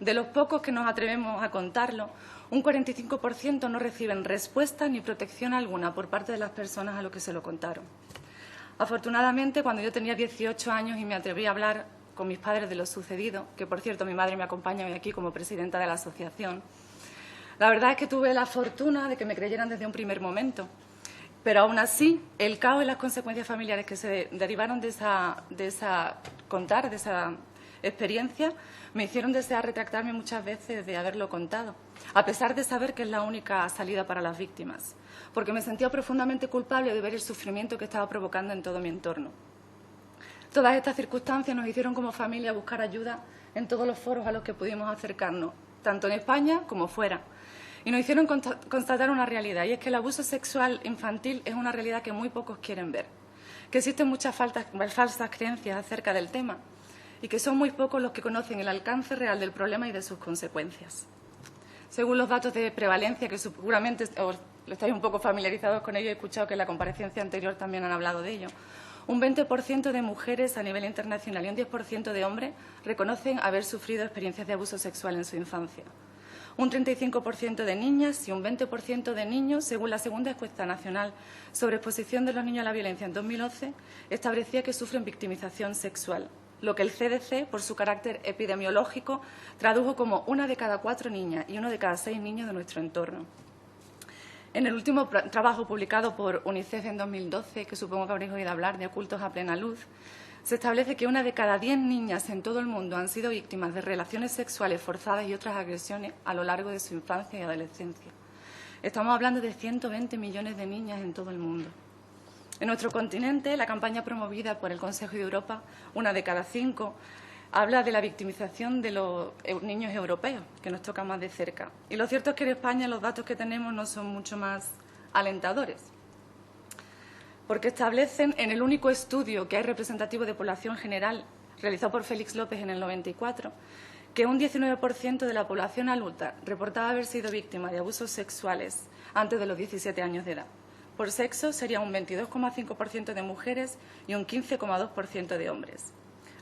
De los pocos que nos atrevemos a contarlo, un 45% no reciben respuesta ni protección alguna por parte de las personas a las que se lo contaron. Afortunadamente, cuando yo tenía 18 años y me atreví a hablar con mis padres de lo sucedido, que por cierto mi madre me acompaña hoy aquí como presidenta de la asociación, la verdad es que tuve la fortuna de que me creyeran desde un primer momento. Pero aún así, el caos y las consecuencias familiares que se derivaron de esa experiencia me hicieron desear retractarme muchas veces de haberlo contado, a pesar de saber que es la única salida para las víctimas, porque me sentía profundamente culpable de ver el sufrimiento que estaba provocando en todo mi entorno. Todas estas circunstancias nos hicieron como familia buscar ayuda en todos los foros a los que pudimos acercarnos, tanto en España como fuera. Y nos hicieron constatar una realidad, y es que el abuso sexual infantil es una realidad que muy pocos quieren ver, que existen muchas falsas creencias acerca del tema y que son muy pocos los que conocen el alcance real del problema y de sus consecuencias. Según los datos de prevalencia, que seguramente os estáis un poco familiarizados con ello, he escuchado que en la comparecencia anterior también han hablado de ello, un 20% de mujeres a nivel internacional y un 10% de hombres reconocen haber sufrido experiencias de abuso sexual en su infancia. Un 35% de niñas y un 20% de niños, según la segunda encuesta nacional sobre exposición de los niños a la violencia en 2011, establecía que sufren victimización sexual, lo que el CDC, por su carácter epidemiológico, tradujo como 1 de cada 4 niñas y 1 de cada 6 niños de nuestro entorno. En el último trabajo publicado por UNICEF en 2012, que supongo que habréis oído hablar, de Ocultos a plena luz, se establece que 1 de cada 10 niñas en todo el mundo han sido víctimas de relaciones sexuales forzadas y otras agresiones a lo largo de su infancia y adolescencia. Estamos hablando de 120 millones de niñas en todo el mundo. En nuestro continente, la campaña promovida por el Consejo de Europa, 1 de cada 5, habla de la victimización de los niños europeos, que nos toca más de cerca. Y lo cierto es que en España los datos que tenemos no son mucho más alentadores, porque establecen en el único estudio que hay representativo de población general, realizado por Félix López en el 94, que un 19% de la población adulta reportaba haber sido víctima de abusos sexuales antes de los 17 años de edad. Por sexo sería un 22,5% de mujeres y un 15,2% de hombres.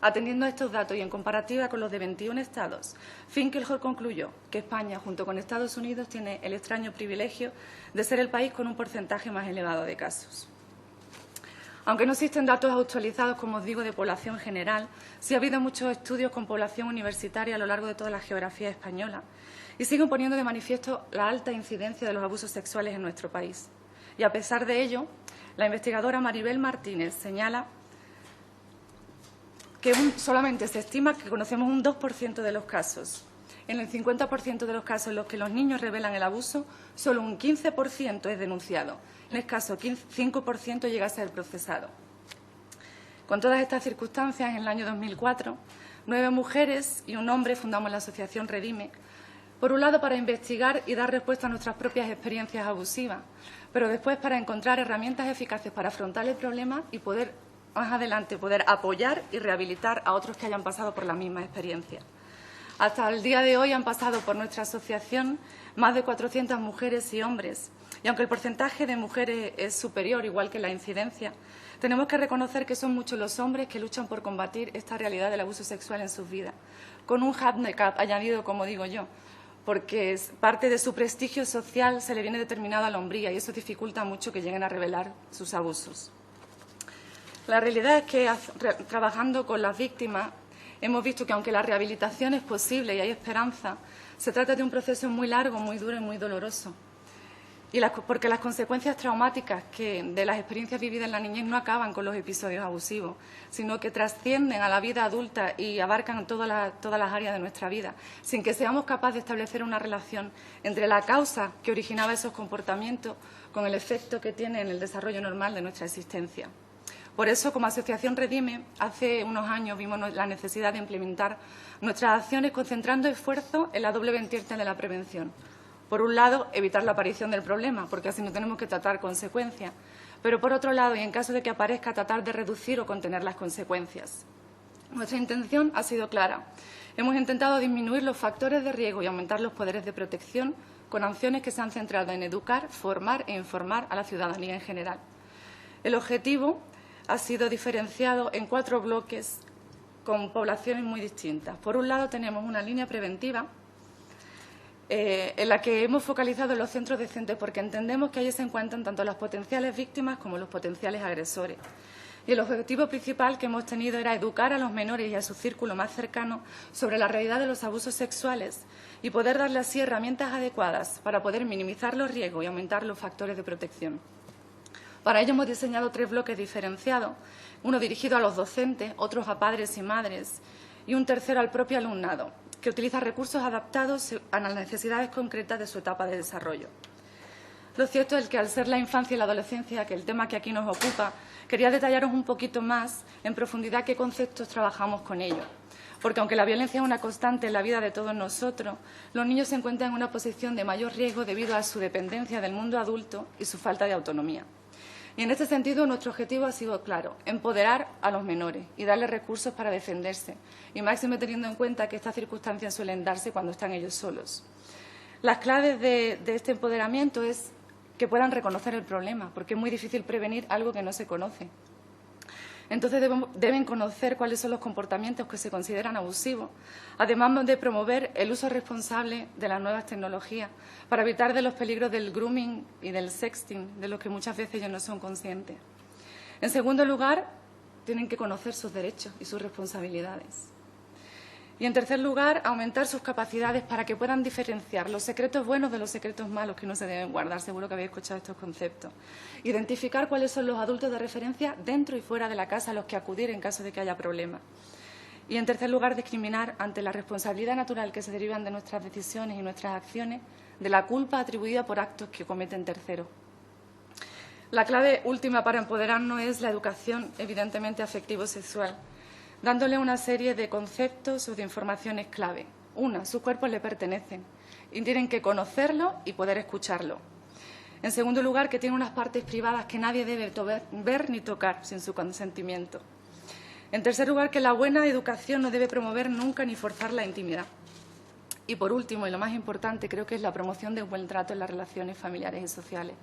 Atendiendo a estos datos y en comparativa con los de 21 estados, Finkelhor concluyó que España, junto con Estados Unidos, tiene el extraño privilegio de ser el país con un porcentaje más elevado de casos. Aunque no existen datos actualizados, como os digo, de población general, sí ha habido muchos estudios con población universitaria a lo largo de toda la geografía española y siguen poniendo de manifiesto la alta incidencia de los abusos sexuales en nuestro país. Y a pesar de ello, la investigadora Maribel Martínez señala que solamente se estima que conocemos un 2% de los casos. En el 50% de los casos en los que los niños revelan el abuso, solo un 15% es denunciado. En el caso 5% llega a ser procesado. Con todas estas circunstancias, en el año 2004, 9 mujeres y un hombre fundamos la asociación Redime, por un lado para investigar y dar respuesta a nuestras propias experiencias abusivas, pero después para encontrar herramientas eficaces para afrontar el problema y poder, más adelante, poder apoyar y rehabilitar a otros que hayan pasado por la misma experiencia. Hasta el día de hoy han pasado por nuestra asociación más de 400 mujeres y hombres, y aunque el porcentaje de mujeres es superior, igual que la incidencia, tenemos que reconocer que son muchos los hombres que luchan por combatir esta realidad del abuso sexual en sus vidas, con un handicap añadido, como digo yo, porque parte de su prestigio social se le viene determinado a la hombría y eso dificulta mucho que lleguen a revelar sus abusos. La realidad es que, trabajando con las víctimas, hemos visto que aunque la rehabilitación es posible y hay esperanza, se trata de un proceso muy largo, muy duro y muy doloroso. Porque las consecuencias traumáticas de las experiencias vividas en la niñez no acaban con los episodios abusivos, sino que trascienden a la vida adulta y abarcan todas las áreas de nuestra vida, sin que seamos capaces de establecer una relación entre la causa que originaba esos comportamientos con el efecto que tiene en el desarrollo normal de nuestra existencia. Por eso, como Asociación Redime, hace unos años vimos la necesidad de implementar nuestras acciones concentrando esfuerzos en la doble vertiente de la prevención. Por un lado, evitar la aparición del problema, porque así no tenemos que tratar consecuencias. Pero por otro lado, y en caso de que aparezca, tratar de reducir o contener las consecuencias. Nuestra intención ha sido clara. Hemos intentado disminuir los factores de riesgo y aumentar los poderes de protección con acciones que se han centrado en educar, formar e informar a la ciudadanía en general. El objetivo ha sido diferenciado en 4 bloques con poblaciones muy distintas. Por un lado, tenemos una línea preventiva en la que hemos focalizado en los centros decentes porque entendemos que allí se encuentran tanto las potenciales víctimas como los potenciales agresores. Y el objetivo principal que hemos tenido era educar a los menores y a su círculo más cercano sobre la realidad de los abusos sexuales y poder darle así herramientas adecuadas para poder minimizar los riesgos y aumentar los factores de protección. Para ello hemos diseñado 3 bloques diferenciados, uno dirigido a los docentes, otros a padres y madres y un tercero al propio alumnado, que utiliza recursos adaptados a las necesidades concretas de su etapa de desarrollo. Lo cierto es que al ser la infancia y la adolescencia, que es el tema que aquí nos ocupa, quería detallaros un poquito más en profundidad qué conceptos trabajamos con ellos. Porque aunque la violencia es una constante en la vida de todos nosotros, los niños se encuentran en una posición de mayor riesgo debido a su dependencia del mundo adulto y su falta de autonomía. Y en este sentido, nuestro objetivo ha sido claro, empoderar a los menores y darles recursos para defenderse, y máximo teniendo en cuenta que estas circunstancias suelen darse cuando están ellos solos. Las claves de este empoderamiento es que puedan reconocer el problema, porque es muy difícil prevenir algo que no se conoce. Entonces deben conocer cuáles son los comportamientos que se consideran abusivos, además de promover el uso responsable de las nuevas tecnologías para evitar de los peligros del grooming y del sexting, de los que muchas veces ellos no son conscientes. En segundo lugar, tienen que conocer sus derechos y sus responsabilidades. Y en tercer lugar, aumentar sus capacidades para que puedan diferenciar los secretos buenos de los secretos malos que no se deben guardar. Seguro que habéis escuchado estos conceptos. Identificar cuáles son los adultos de referencia dentro y fuera de la casa a los que acudir en caso de que haya problemas. Y en tercer lugar, discriminar ante la responsabilidad natural que se derivan de nuestras decisiones y nuestras acciones, de la culpa atribuida por actos que cometen terceros. La clave última para empoderarnos es la educación, evidentemente, afectivo-sexual, dándole una serie de conceptos o de informaciones clave. Una, sus cuerpos le pertenecen y tienen que conocerlo y poder escucharlo. En segundo lugar, que tiene unas partes privadas que nadie debe ver ni tocar sin su consentimiento. En tercer lugar, que la buena educación no debe promover nunca ni forzar la intimidad. Y por último, y lo más importante, creo que es la promoción del buen trato en las relaciones familiares y sociales.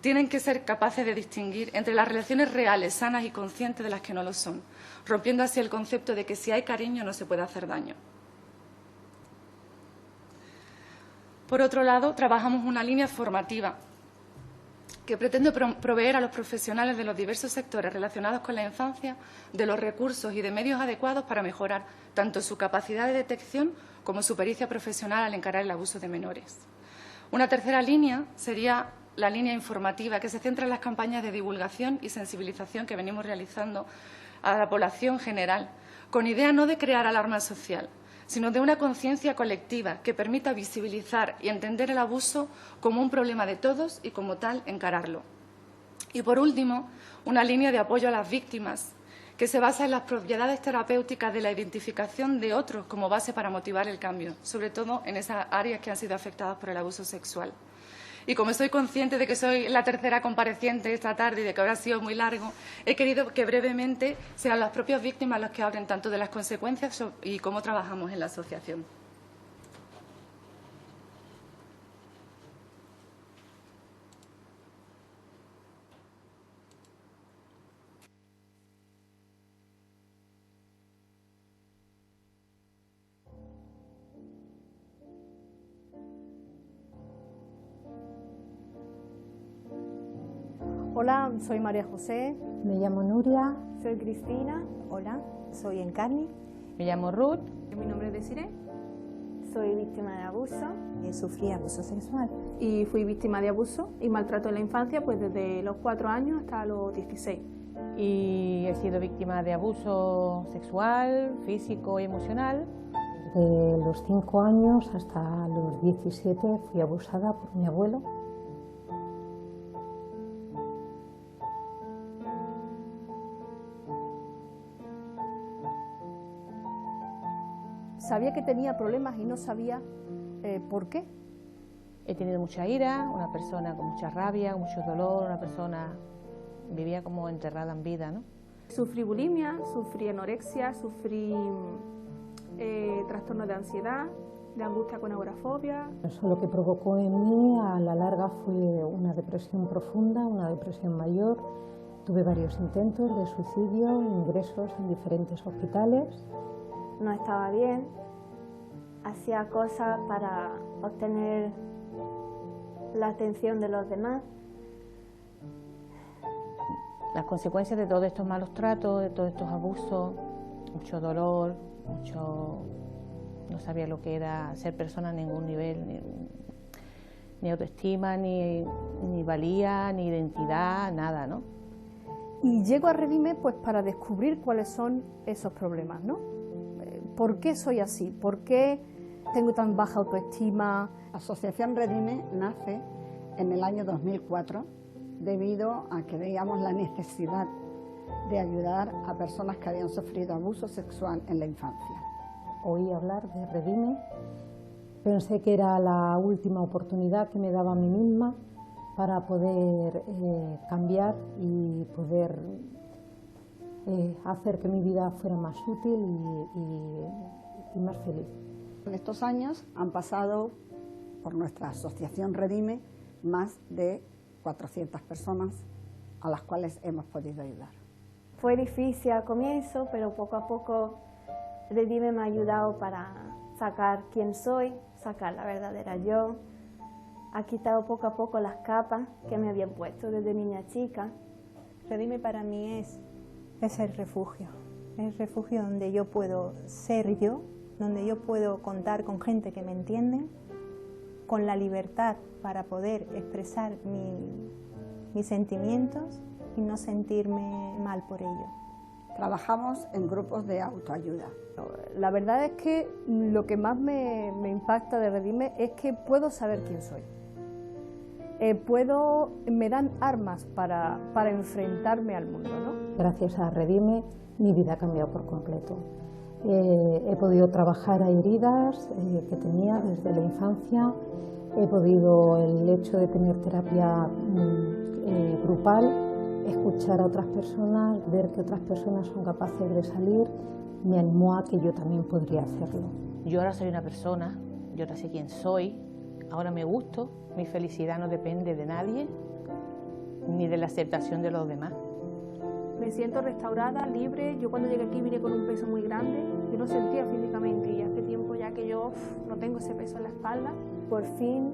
Tienen que ser capaces de distinguir entre las relaciones reales, sanas y conscientes de las que no lo son, rompiendo así el concepto de que si hay cariño no se puede hacer daño. Por otro lado, trabajamos una línea formativa que pretende proveer a los profesionales de los diversos sectores relacionados con la infancia de los recursos y de medios adecuados para mejorar tanto su capacidad de detección como su pericia profesional al encarar el abuso de menores. Una tercera línea sería la línea informativa, que se centra en las campañas de divulgación y sensibilización que venimos realizando a la población general, con idea no de crear alarma social, sino de una conciencia colectiva que permita visibilizar y entender el abuso como un problema de todos y como tal encararlo. Y por último, una línea de apoyo a las víctimas, que se basa en las propiedades terapéuticas de la identificación de otros como base para motivar el cambio, sobre todo en esas áreas que han sido afectadas por el abuso sexual. Y como soy consciente de que soy la tercera compareciente esta tarde y de que habrá sido muy largo, he querido que brevemente sean las propias víctimas las que hablen tanto de las consecuencias y cómo trabajamos en la asociación. Hola, soy María José. Me llamo Nuria. Soy Cristina. Hola, soy Encarni. Me llamo Ruth. Mi nombre es Desiree. Soy víctima de abuso. Sufrí abuso sexual. Y fui víctima de abuso y maltrato en la infancia, pues desde los 4 años hasta los 16. Y he sido víctima de abuso sexual, físico y emocional. De los 5 años hasta los 17 fui abusada por mi abuelo. Sabía que tenía problemas y no sabía por qué. He tenido mucha ira, una persona con mucha rabia, mucho dolor, una persona vivía como enterrada en vida, ¿no? Sufrí bulimia, sufrí anorexia, sufrí trastornos de ansiedad, de angustia con agorafobia. Eso lo que provocó en mí a la larga fue una depresión profunda, una depresión mayor, Tuve varios intentos de suicidio, ingresos en diferentes hospitales. No estaba bien, hacía cosas para obtener la atención de los demás. Las consecuencias de todos estos malos tratos, de todos estos abusos, mucho dolor, no sabía lo que era ser persona a ningún nivel, ni autoestima, ni valía, ni identidad, nada, ¿no? Y llego a Redime pues para descubrir cuáles son esos problemas, ¿no? ¿Por qué soy así? ¿Por qué tengo tan baja autoestima? Asociación Redime nace en el año 2004 debido a que veíamos la necesidad de ayudar a personas que habían sufrido abuso sexual en la infancia. Oí hablar de Redime, pensé que era la última oportunidad que me daba a mí misma para poder cambiar y poder hacer que mi vida fuera más útil y más feliz. En estos años han pasado por nuestra asociación Redime más de 400 personas a las cuales hemos podido ayudar. Fue difícil al comienzo, pero poco a poco Redime me ha ayudado para sacar quién soy, sacar la verdadera yo. Ha quitado poco a poco las capas que me habían puesto desde niña chica. Redime para mí es el refugio donde yo puedo ser yo, donde yo puedo contar con gente que me entiende, con la libertad para poder expresar mis sentimientos y no sentirme mal por ello. Trabajamos en grupos de autoayuda. La verdad es que lo que más me impacta de Redime es que puedo saber quién soy. Me dan armas para enfrentarme al mundo, ¿no? Gracias a Redime mi vida ha cambiado por completo. He podido trabajar a heridas que tenía desde la infancia, he podido, el hecho de tener terapia grupal, escuchar a otras personas, ver que otras personas son capaces de salir, me animó a que yo también podría hacerlo. Yo ahora soy una persona, yo ahora sé quién soy, ahora me gusto, mi felicidad no depende de nadie, ni de la aceptación de los demás. Me siento restaurada, libre. Yo cuando llegué aquí vine con un peso muy grande, yo lo sentía físicamente y hace tiempo ya que yo no tengo ese peso en la espalda. Por fin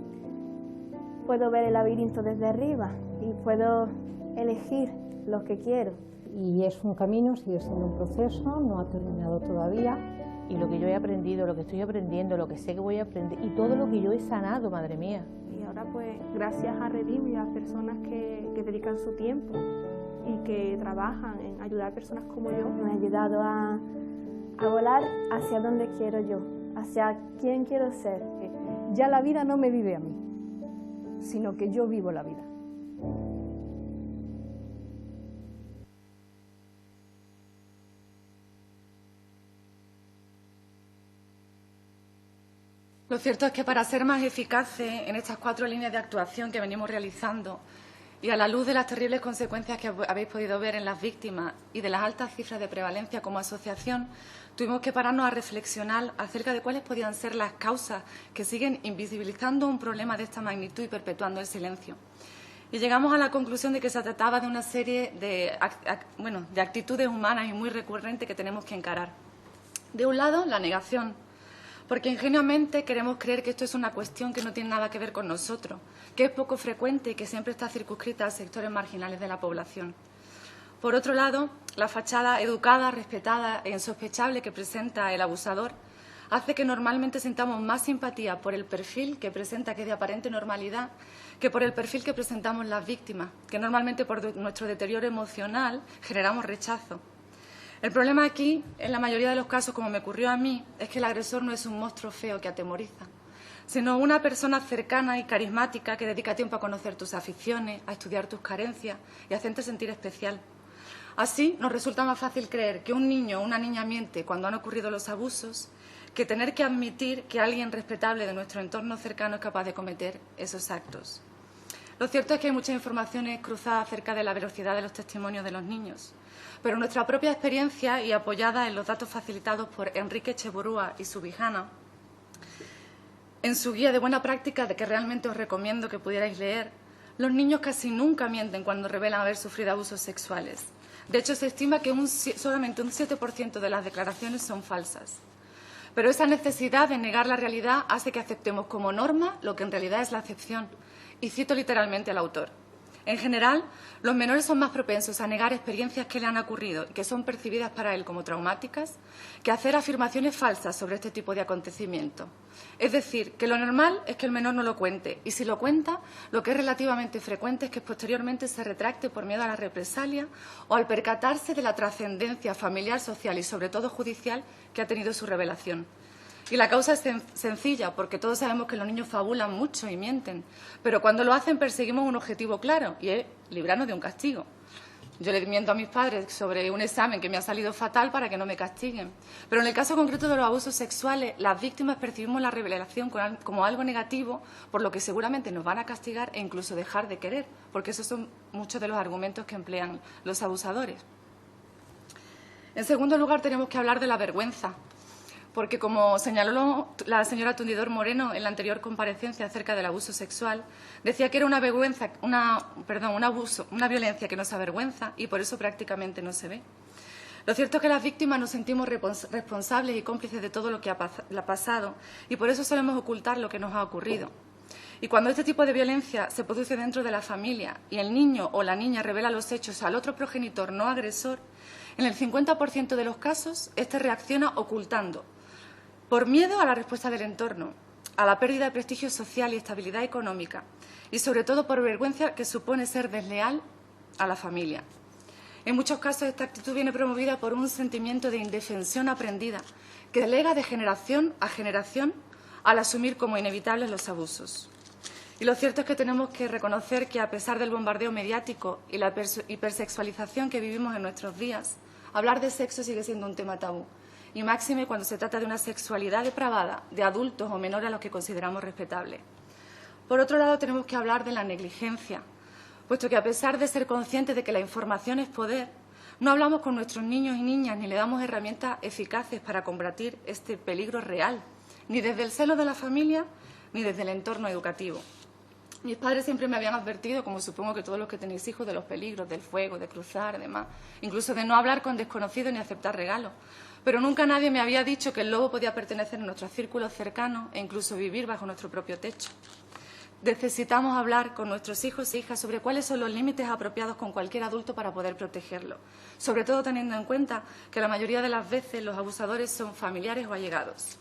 puedo ver el laberinto desde arriba y puedo elegir lo que quiero. Y es un camino, sigue siendo un proceso, no ha terminado todavía. Y lo que yo he aprendido, lo que estoy aprendiendo, lo que sé que voy a aprender y todo lo que yo he sanado, madre mía. Y ahora pues gracias a Redime y a personas que dedican su tiempo y que trabajan en ayudar a personas como yo, me ha ayudado a volar hacia donde quiero yo, hacia quién quiero ser. Ya la vida no me vive a mí, sino que yo vivo la vida. Lo cierto es que para ser más eficaces en estas 4 líneas de actuación que venimos realizando y a la luz de las terribles consecuencias que habéis podido ver en las víctimas y de las altas cifras de prevalencia como asociación, tuvimos que pararnos a reflexionar acerca de cuáles podían ser las causas que siguen invisibilizando un problema de esta magnitud y perpetuando el silencio. Y llegamos a la conclusión de que se trataba de una serie de actitudes humanas y muy recurrentes que tenemos que encarar. De un lado, la negación, porque ingenuamente queremos creer que esto es una cuestión que no tiene nada que ver con nosotros, que es poco frecuente y que siempre está circunscrita a sectores marginales de la población. Por otro lado, la fachada educada, respetada e insospechable que presenta el abusador hace que normalmente sintamos más simpatía por el perfil que presenta, que es de aparente normalidad, que por el perfil que presentamos las víctimas, que normalmente por nuestro deterioro emocional generamos rechazo. El problema aquí, en la mayoría de los casos, como me ocurrió a mí, es que el agresor no es un monstruo feo que atemoriza, sino una persona cercana y carismática que dedica tiempo a conocer tus aficiones, a estudiar tus carencias y a hacerte sentir especial. Así, nos resulta más fácil creer que un niño o una niña miente cuando han ocurrido los abusos que tener que admitir que alguien respetable de nuestro entorno cercano es capaz de cometer esos actos. Lo cierto es que hay muchas informaciones cruzadas acerca de la veracidad de los testimonios de los niños, pero nuestra propia experiencia y apoyada en los datos facilitados por Enrique Echeburúa y Subijana, en su guía de buena práctica, de que realmente os recomiendo que pudierais leer, Los niños casi nunca mienten cuando revelan haber sufrido abusos sexuales. De hecho, se estima que solamente un 7% de las declaraciones son falsas. Pero esa necesidad de negar la realidad hace que aceptemos como norma lo que en realidad es la excepción. Y cito literalmente al autor. En general, los menores son más propensos a negar experiencias que le han ocurrido y que son percibidas para él como traumáticas que hacer afirmaciones falsas sobre este tipo de acontecimientos. Es decir, que lo normal es que el menor no lo cuente y si lo cuenta, lo que es relativamente frecuente es que posteriormente se retracte por miedo a la represalia o al percatarse de la trascendencia familiar, social y sobre todo judicial que ha tenido su revelación. Y la causa es sencilla, porque todos sabemos que los niños fabulan mucho y mienten, pero cuando lo hacen perseguimos un objetivo claro, y es librarnos de un castigo. Yo le miento a mis padres sobre un examen que me ha salido fatal para que no me castiguen. Pero en el caso concreto de los abusos sexuales, las víctimas percibimos la revelación como algo negativo, por lo que seguramente nos van a castigar e incluso dejar de querer, porque esos son muchos de los argumentos que emplean los abusadores. En segundo lugar, tenemos que hablar de la vergüenza. Porque, como señaló la señora Tundidor Moreno en la anterior comparecencia acerca del abuso sexual, decía que era una violencia que nos avergüenza y por eso prácticamente no se ve. Lo cierto es que las víctimas nos sentimos responsables y cómplices de todo lo que ha pasado y por eso solemos ocultar lo que nos ha ocurrido. Y cuando este tipo de violencia se produce dentro de la familia y el niño o la niña revela los hechos al otro progenitor no agresor, en el 50% de los casos, este reacciona ocultando, por miedo a la respuesta del entorno, a la pérdida de prestigio social y estabilidad económica, y sobre todo por vergüenza que supone ser desleal a la familia. En muchos casos esta actitud viene promovida por un sentimiento de indefensión aprendida, que delega de generación a generación al asumir como inevitables los abusos. Y lo cierto es que tenemos que reconocer que, a pesar del bombardeo mediático y la hipersexualización que vivimos en nuestros días, hablar de sexo sigue siendo un tema tabú. Y máxime cuando se trata de una sexualidad depravada de adultos o menores a los que consideramos respetables. Por otro lado, tenemos que hablar de la negligencia, puesto que a pesar de ser conscientes de que la información es poder, no hablamos con nuestros niños y niñas ni le damos herramientas eficaces para combatir este peligro real, ni desde el seno de la familia ni desde el entorno educativo. Mis padres siempre me habían advertido, como supongo que todos los que tenéis hijos, de los peligros, del fuego, de cruzar, demás, incluso de no hablar con desconocidos ni aceptar regalos. Pero nunca nadie me había dicho que el lobo podía pertenecer a nuestros círculos cercanos e incluso vivir bajo nuestro propio techo. Necesitamos hablar con nuestros hijos e hijas sobre cuáles son los límites apropiados con cualquier adulto para poder protegerlo, sobre todo teniendo en cuenta que la mayoría de las veces los abusadores son familiares o allegados.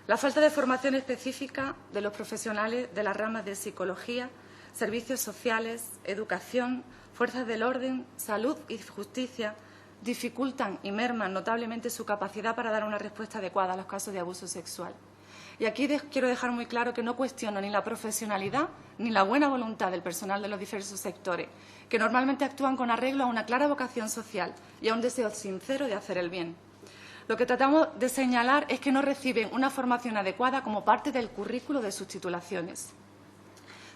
La falta de formación específica de los profesionales de las ramas de psicología, servicios sociales, educación, fuerzas del orden, salud y justicia dificultan y merman notablemente su capacidad para dar una respuesta adecuada a los casos de abuso sexual. Y aquí quiero dejar muy claro que no cuestiono ni la profesionalidad ni la buena voluntad del personal de los diversos sectores, que normalmente actúan con arreglo a una clara vocación social y a un deseo sincero de hacer el bien. Lo que tratamos de señalar es que no reciben una formación adecuada como parte del currículo de sus titulaciones.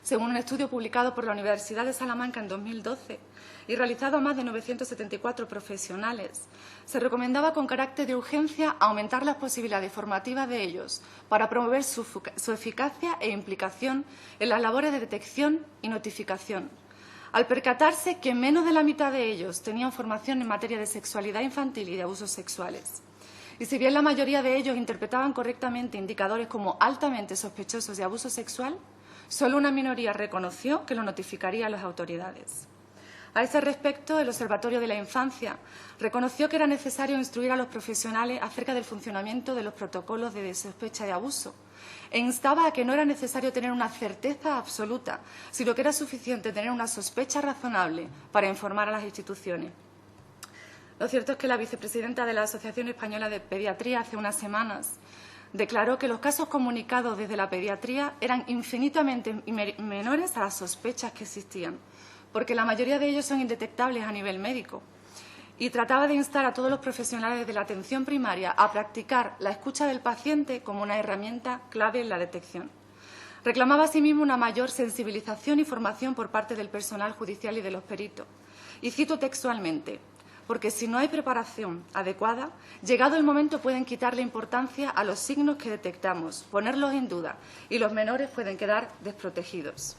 Según un estudio publicado por la Universidad de Salamanca en 2012 y realizado a más de 974 profesionales, se recomendaba con carácter de urgencia aumentar las posibilidades formativas de ellos para promover su eficacia e implicación en las labores de detección y notificación. Al percatarse que menos de la mitad de ellos tenían formación en materia de sexualidad infantil y de abusos sexuales. Y si bien la mayoría de ellos interpretaban correctamente indicadores como altamente sospechosos de abuso sexual, solo una minoría reconoció que lo notificaría a las autoridades. A ese respecto, el Observatorio de la Infancia reconoció que era necesario instruir a los profesionales acerca del funcionamiento de los protocolos de sospecha de abuso e instaba a que no era necesario tener una certeza absoluta, sino que era suficiente tener una sospecha razonable para informar a las instituciones. Lo cierto es que la vicepresidenta de la Asociación Española de Pediatría hace unas semanas declaró que los casos comunicados desde la pediatría eran infinitamente menores a las sospechas que existían, porque la mayoría de ellos son indetectables a nivel médico. Y trataba de instar a todos los profesionales de la atención primaria a practicar la escucha del paciente como una herramienta clave en la detección. Reclamaba asimismo una mayor sensibilización y formación por parte del personal judicial y de los peritos. Y cito textualmente: porque si no hay preparación adecuada, llegado el momento pueden quitarle importancia a los signos que detectamos, ponerlos en duda y los menores pueden quedar desprotegidos.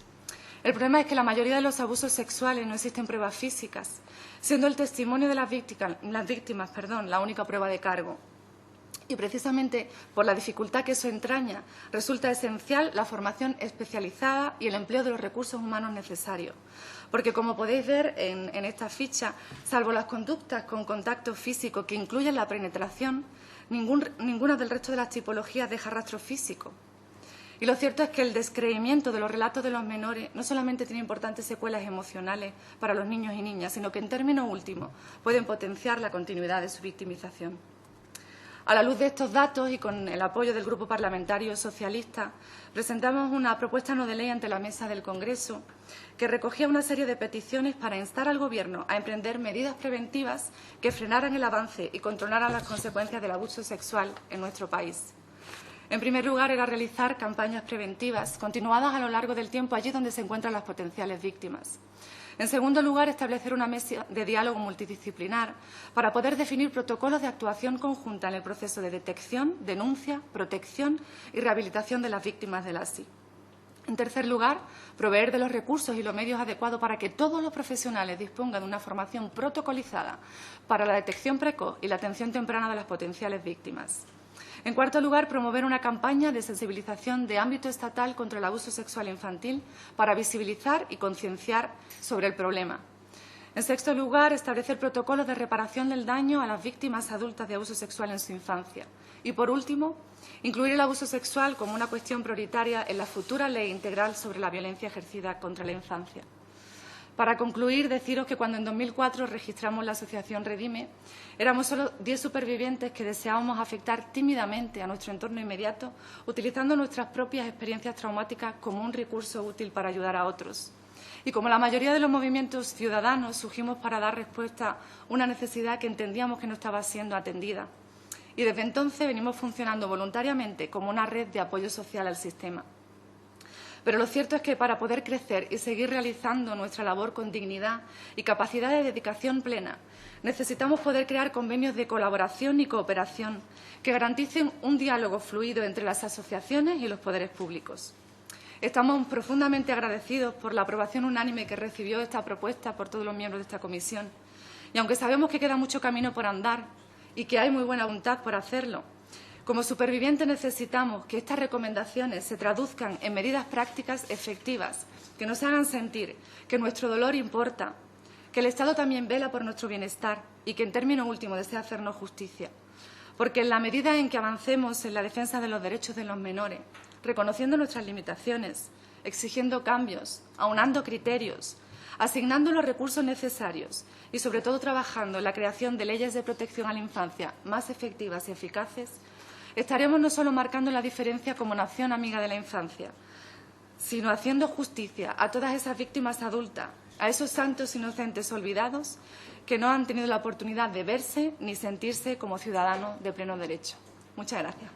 El problema es que la mayoría de los abusos sexuales no existen pruebas físicas, siendo el testimonio de las víctimas, la única prueba de cargo. Y precisamente por la dificultad que eso entraña, resulta esencial la formación especializada y el empleo de los recursos humanos necesarios. Porque, como podéis ver en esta ficha, salvo las conductas con contacto físico que incluyen la penetración, ninguna del resto de las tipologías deja rastro físico. Y lo cierto es que el descreimiento de los relatos de los menores no solamente tiene importantes secuelas emocionales para los niños y niñas, sino que en términos últimos pueden potenciar la continuidad de su victimización. A la luz de estos datos y con el apoyo del Grupo Parlamentario Socialista, presentamos una propuesta no de ley ante la mesa del Congreso que recogía una serie de peticiones para instar al Gobierno a emprender medidas preventivas que frenaran el avance y controlaran las consecuencias del abuso sexual en nuestro país. En primer lugar, era realizar campañas preventivas continuadas a lo largo del tiempo allí donde se encuentran las potenciales víctimas. En segundo lugar, establecer una mesa de diálogo multidisciplinar para poder definir protocolos de actuación conjunta en el proceso de detección, denuncia, protección y rehabilitación de las víctimas del ASI. En tercer lugar, proveer de los recursos y los medios adecuados para que todos los profesionales dispongan de una formación protocolizada para la detección precoz y la atención temprana de las potenciales víctimas. En cuarto lugar, promover una campaña de sensibilización de ámbito estatal contra el abuso sexual infantil para visibilizar y concienciar sobre el problema. En sexto lugar, establecer protocolos de reparación del daño a las víctimas adultas de abuso sexual en su infancia. Y, por último, incluir el abuso sexual como una cuestión prioritaria en la futura Ley Integral sobre la Violencia ejercida contra la infancia. Para concluir, deciros que cuando en 2004 registramos la asociación Redime, éramos solo 10 supervivientes que deseábamos afectar tímidamente a nuestro entorno inmediato, utilizando nuestras propias experiencias traumáticas como un recurso útil para ayudar a otros. Y como la mayoría de los movimientos ciudadanos, surgimos para dar respuesta a una necesidad que entendíamos que no estaba siendo atendida. Y desde entonces venimos funcionando voluntariamente como una red de apoyo social al sistema. Pero lo cierto es que para poder crecer y seguir realizando nuestra labor con dignidad y capacidad de dedicación plena, necesitamos poder crear convenios de colaboración y cooperación que garanticen un diálogo fluido entre las asociaciones y los poderes públicos. Estamos profundamente agradecidos por la aprobación unánime que recibió esta propuesta por todos los miembros de esta comisión. Y aunque sabemos que queda mucho camino por andar y que hay muy buena voluntad por hacerlo, como supervivientes necesitamos que estas recomendaciones se traduzcan en medidas prácticas efectivas, que nos hagan sentir que nuestro dolor importa, que el Estado también vela por nuestro bienestar y que en término último desea hacernos justicia. Porque en la medida en que avancemos en la defensa de los derechos de los menores, reconociendo nuestras limitaciones, exigiendo cambios, aunando criterios, asignando los recursos necesarios y sobre todo trabajando en la creación de leyes de protección a la infancia más efectivas y eficaces, estaremos no solo marcando la diferencia como nación amiga de la infancia, sino haciendo justicia a todas esas víctimas adultas, a esos santos inocentes olvidados que no han tenido la oportunidad de verse ni sentirse como ciudadanos de pleno derecho. Muchas gracias.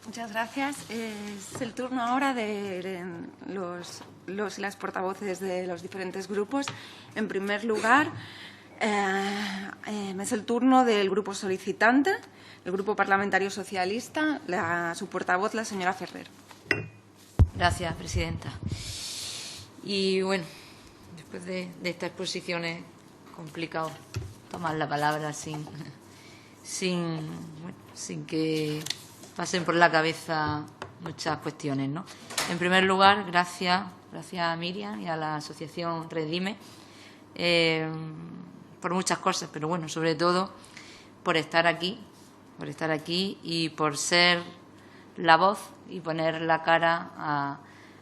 Muchas gracias. Es el turno ahora de los y las portavoces de los diferentes grupos. En primer lugar, es el turno del grupo solicitante, el Grupo Parlamentario Socialista, su portavoz, la señora Ferrer. Gracias, presidenta. Y bueno, después de esta exposición es complicado tomar la palabra sin que pasen por la cabeza muchas cuestiones, ¿no? En primer lugar, gracias a Miriam y a la asociación Redime por muchas cosas, pero bueno, sobre todo por estar aquí y por ser la voz y poner la cara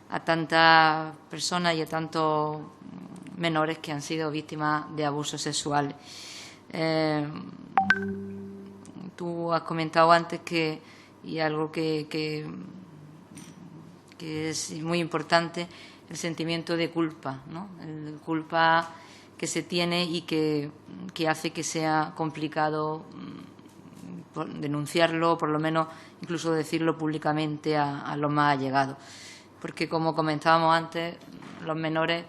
a tantas personas y a tantos menores que han sido víctimas de abusos sexuales. Tú has comentado antes y algo que es muy importante, el sentimiento de culpa, ¿no? El culpa que se tiene y que hace que sea complicado denunciarlo, por lo menos incluso decirlo públicamente a los más allegados. Porque, como comentábamos antes, los menores,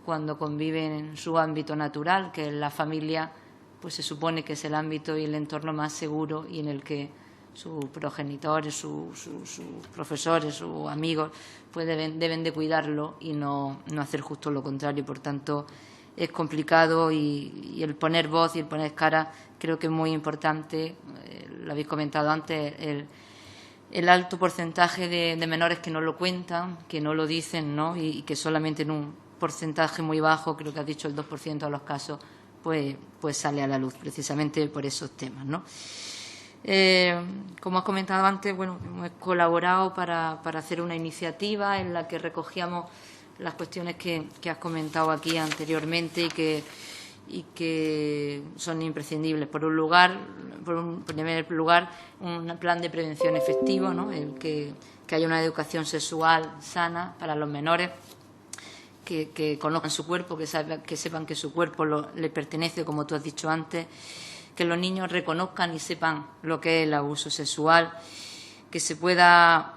cuando conviven en su ámbito natural, que es la familia, pues se supone que es el ámbito y el entorno más seguro y en el que sus progenitores, sus profesores, sus amigos, pues deben de cuidarlo y no hacer justo lo contrario. Por tanto, es complicado y el poner voz y el poner cara creo que es muy importante. Lo habéis comentado antes, el alto porcentaje de menores que no lo cuentan, que no lo dicen, ¿no? Y que solamente en un porcentaje muy bajo, creo que has dicho el 2% de los casos, pues sale a la luz, precisamente por esos temas, ¿no? Como has comentado antes, bueno, hemos colaborado para hacer una iniciativa en la que recogíamos las cuestiones que has comentado aquí anteriormente y que son imprescindibles. Por primer lugar, un plan de prevención efectivo, ¿no? El que haya una educación sexual sana para los menores, que conozcan su cuerpo, que sepan que su cuerpo le pertenece, como tú has dicho antes, que los niños reconozcan y sepan lo que es el abuso sexual, que se pueda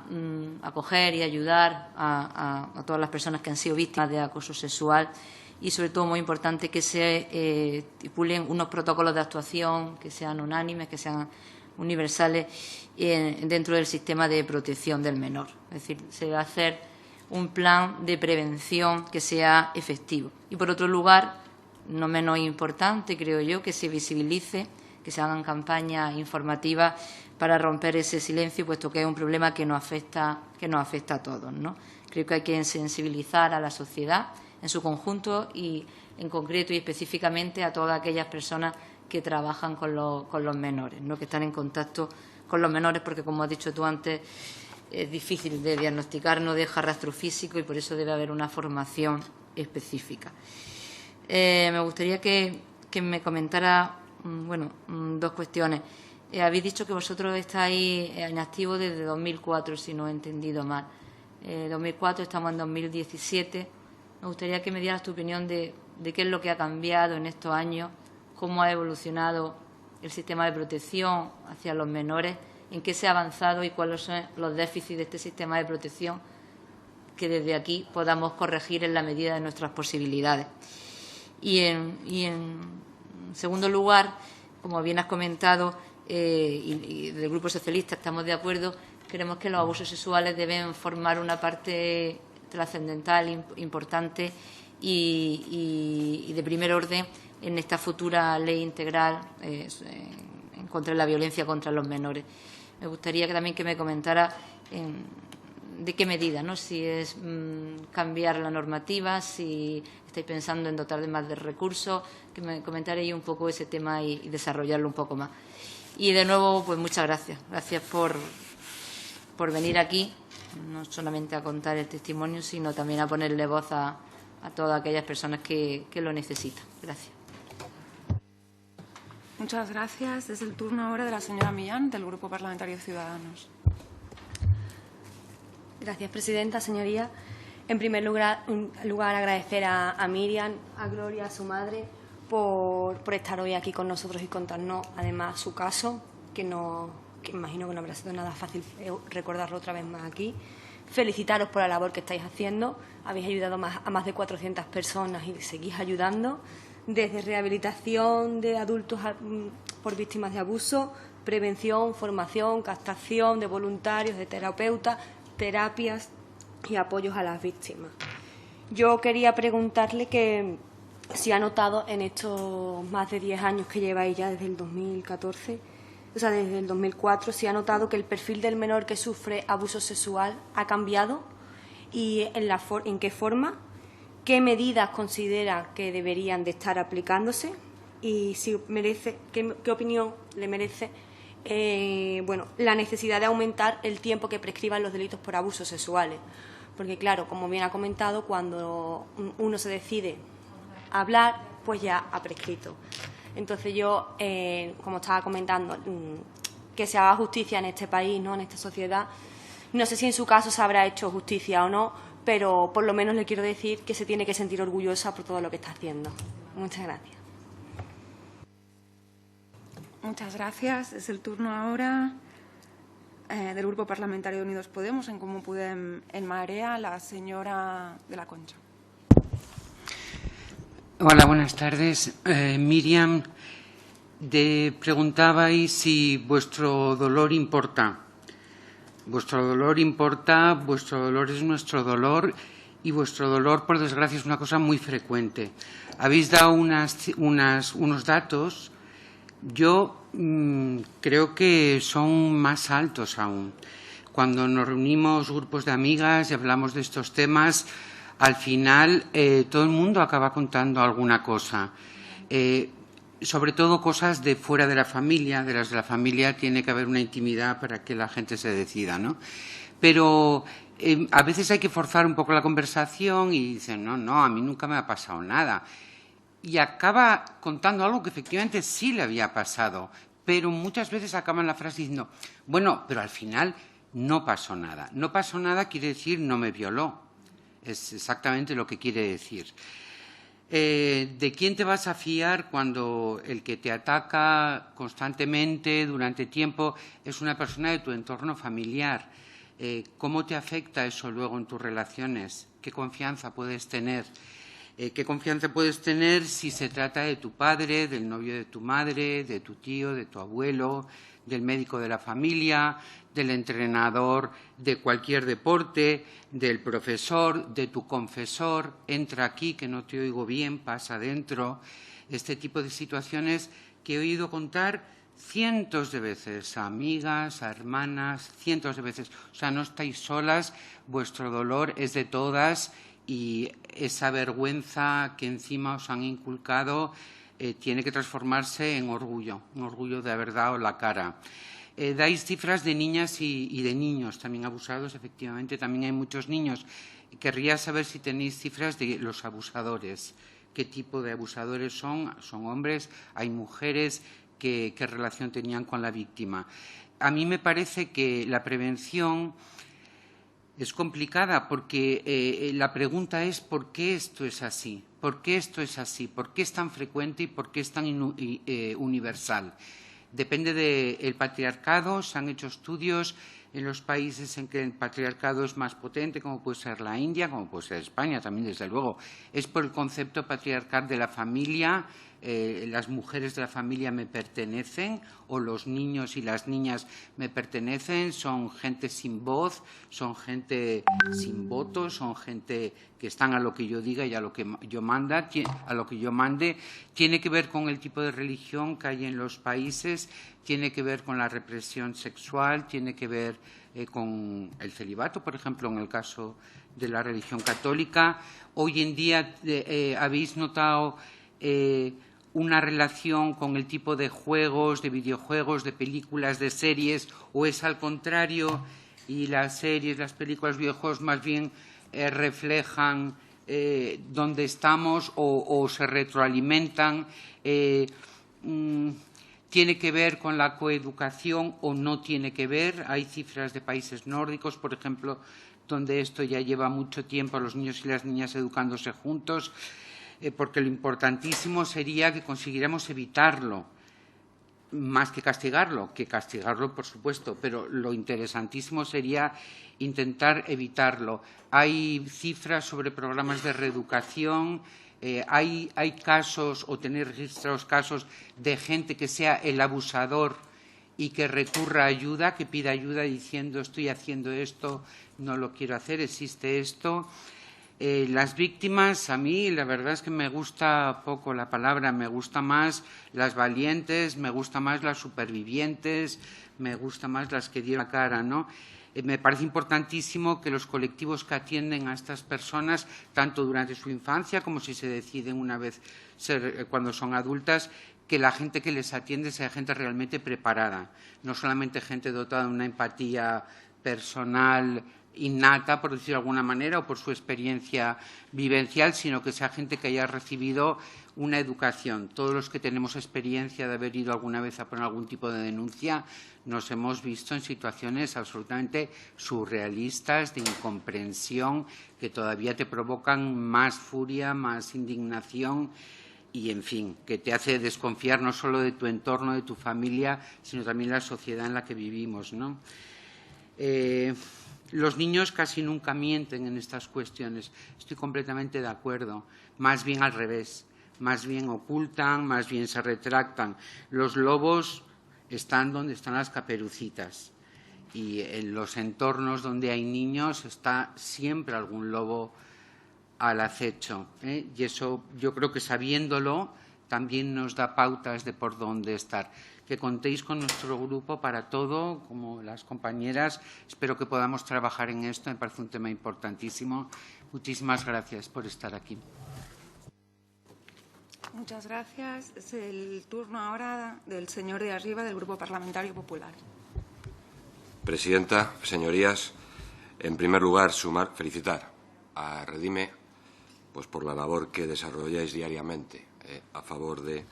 acoger y ayudar a todas las personas que han sido víctimas de acoso sexual y, sobre todo, muy importante, que se estipulen unos protocolos de actuación que sean unánimes, que sean universales dentro del sistema de protección del menor. Es decir, se va a hacer un plan de prevención que sea efectivo. Y, por otro lugar, no menos importante, creo yo, que se visibilice, que se hagan campañas informativas para romper ese silencio, puesto que es un problema que nos afecta a todos, ¿no? Creo que hay que sensibilizar a la sociedad en su conjunto y, en concreto y específicamente, a todas aquellas personas que trabajan con los menores, ¿no? Que están en contacto con los menores, porque, como has dicho tú antes, es difícil de diagnosticar, no deja rastro físico y por eso debe haber una formación específica. Me gustaría que me comentara, dos cuestiones. Habéis dicho que vosotros estáis en activo desde 2004, si no he entendido mal. 2004, estamos en 2017. Me gustaría que me dieras tu opinión de qué es lo que ha cambiado en estos años, cómo ha evolucionado el sistema de protección hacia los menores, en qué se ha avanzado y cuáles son los déficits de este sistema de protección que desde aquí podamos corregir en la medida de nuestras posibilidades. Y en segundo lugar, como bien has comentado, y del Grupo Socialista estamos de acuerdo, creemos que los abusos sexuales deben formar una parte trascendental, importante y de primer orden en esta futura ley integral en contra de la violencia contra los menores. Me gustaría también que me comentara de qué medida, ¿no? Si es cambiar la normativa, si estáis pensando en dotar de más de recursos, que me comentaréis un poco ese tema y desarrollarlo un poco más. Y de nuevo, pues muchas gracias. Gracias por venir aquí, no solamente a contar el testimonio, sino también a ponerle voz a todas aquellas personas que lo necesitan. Gracias. Muchas gracias. Es el turno ahora de la señora Millán, del Grupo Parlamentario de Ciudadanos. Gracias, presidenta. Señoría, en primer lugar agradecer a Miriam, a Gloria, a su madre, por estar hoy aquí con nosotros y contarnos, además, su caso, que imagino que no habrá sido nada fácil recordarlo otra vez más aquí. Felicitaros por la labor que estáis haciendo. Habéis ayudado a más de 400 personas y seguís ayudando, desde rehabilitación de adultos por víctimas de abuso, prevención, formación, captación de voluntarios, de terapeutas, terapias y apoyos a las víctimas. Yo quería preguntarle que si ha notado en estos más de 10 años que lleváis ya desde el 2014, o sea, desde el 2004, si ha notado que el perfil del menor que sufre abuso sexual ha cambiado y en qué forma, qué medidas considera que deberían de estar aplicándose y si merece, qué opinión le merece la necesidad de aumentar el tiempo que prescriban los delitos por abusos sexuales. Porque, claro, como bien ha comentado, cuando uno se decide a hablar, pues ya ha prescrito. Entonces yo, como estaba comentando, que se haga justicia en este país, ¿no?, en esta sociedad. No sé si en su caso se habrá hecho justicia o no, pero por lo menos le quiero decir que se tiene que sentir orgullosa por todo lo que está haciendo. Muchas gracias. Muchas gracias. Es el turno ahora del Grupo Parlamentario de Unidos Podemos, en Comú Podem en Marea, la señora de la Concha. Hola, buenas tardes. Miriam, Preguntabais si vuestro dolor importa. Vuestro dolor importa, vuestro dolor es nuestro dolor y vuestro dolor, por desgracia, es una cosa muy frecuente. Habéis dado unos datos, yo creo que son más altos aún. Cuando nos reunimos grupos de amigas y hablamos de estos temas, al final todo el mundo acaba contando alguna cosa. Sobre todo cosas de fuera de la familia, de las de la familia tiene que haber una intimidad para que la gente se decida, ¿no? Pero a veces hay que forzar un poco la conversación y dicen, no, a mí nunca me ha pasado nada. Y acaba contando algo que efectivamente sí le había pasado, pero muchas veces acaban la frase diciendo, bueno, pero al final no pasó nada. No pasó nada quiere decir no me violó. Es exactamente lo que quiere decir. ¿De quién te vas a fiar cuando el que te ataca constantemente durante tiempo es una persona de tu entorno familiar? ¿Cómo te afecta eso luego en tus relaciones? ¿Qué confianza puedes tener? ¿Qué confianza puedes tener si se trata de tu padre, del novio de tu madre, de tu tío, de tu abuelo, del médico de la familia, del entrenador de cualquier deporte, del profesor, de tu confesor? Entra aquí, que no te oigo bien, pasa adentro. Este tipo de situaciones que he oído contar cientos de veces a amigas, a hermanas, cientos de veces. O sea, no estáis solas, vuestro dolor es de todas y esa vergüenza que encima os han inculcado tiene que transformarse en orgullo, un orgullo de haber dado la cara. Dais cifras de niñas y de niños también abusados, efectivamente, también hay muchos niños. Querría saber si tenéis cifras de los abusadores. ¿Qué tipo de abusadores son? ¿Son hombres? ¿Hay mujeres? ¿Qué relación tenían con la víctima? A mí me parece que la prevención es complicada porque la pregunta es ¿por qué esto es así? ¿Por qué esto es así? ¿Por qué es tan frecuente y por qué es tan universal? Depende del patriarcado. Se han hecho estudios en los países en que el patriarcado es más potente, como puede ser la India, como puede ser España también, desde luego. Es por el concepto patriarcal de la familia. Las mujeres de la familia me pertenecen o los niños y las niñas me pertenecen, son gente sin voz, son gente sin voto, son gente que están a lo que yo diga y a lo que yo mande. Tiene que ver con el tipo de religión que hay en los países, tiene que ver con la represión sexual, tiene que ver con el celibato, por ejemplo, en el caso de la religión católica. Hoy en día habéis notado una relación con el tipo de juegos, de videojuegos, de películas, de series, o es al contrario y las series, las películas, los videojuegos más bien reflejan dónde estamos o se retroalimentan? ¿Tiene que ver con la coeducación o no tiene que ver? Hay cifras de países nórdicos, por ejemplo, donde esto ya lleva mucho tiempo, los niños y las niñas educándose juntos. Porque lo importantísimo sería que consiguiéramos evitarlo, más que castigarlo, por supuesto, pero lo interesantísimo sería intentar evitarlo. Hay cifras sobre programas de reeducación, hay casos o tener registrados casos de gente que sea el abusador y que recurra a ayuda, que pida ayuda diciendo estoy haciendo esto, no lo quiero hacer, existe esto. Las víctimas, a mí la verdad es que me gusta poco la palabra, me gusta más las valientes, me gusta más las supervivientes, me gusta más las que dieron la cara, ¿no? Me parece importantísimo que los colectivos que atienden a estas personas, tanto durante su infancia como si se deciden una vez cuando son adultas, que la gente que les atiende sea gente realmente preparada, no solamente gente dotada de una empatía personal innata, por decirlo de alguna manera, o por su experiencia vivencial, sino que sea gente que haya recibido una educación. Todos los que tenemos experiencia de haber ido alguna vez a poner algún tipo de denuncia, nos hemos visto en situaciones absolutamente surrealistas, de incomprensión, que todavía te provocan más furia, más indignación y, en fin, que te hace desconfiar no solo de tu entorno, de tu familia, sino también de la sociedad en la que vivimos, ¿no? Los niños casi nunca mienten en estas cuestiones. Estoy completamente de acuerdo. Más bien al revés. más bien ocultan, más bien se retractan. Los lobos están donde están las caperucitas, y en los entornos donde hay niños está siempre algún lobo al acecho, ¿eh? Y eso, yo creo que sabiéndolo, también nos da pautas de por dónde estar. Que contéis con nuestro grupo para todo, como las compañeras. Espero que podamos trabajar en esto. Me parece un tema importantísimo. Muchísimas gracias por estar aquí. Muchas gracias. Es el turno ahora del señor de arriba, del Grupo Parlamentario Popular. Presidenta, señorías, en primer lugar, felicitar a Redime pues por la labor que desarrolláis diariamente a favor de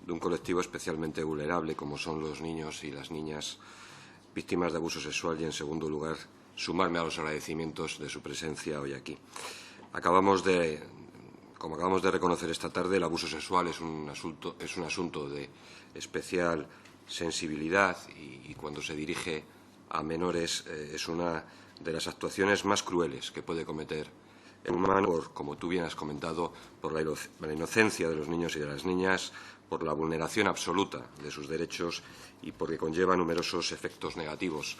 un colectivo especialmente vulnerable como son los niños y las niñas víctimas de abuso sexual, y en segundo lugar sumarme a los agradecimientos de su presencia hoy aquí. Como acabamos de reconocer esta tarde, el abuso sexual es un asunto de especial sensibilidad y cuando se dirige a menores es una de las actuaciones más crueles que puede cometer el humano, como tú bien has comentado, por la inocencia de los niños y de las niñas, por la vulneración absoluta de sus derechos y porque conlleva numerosos efectos negativos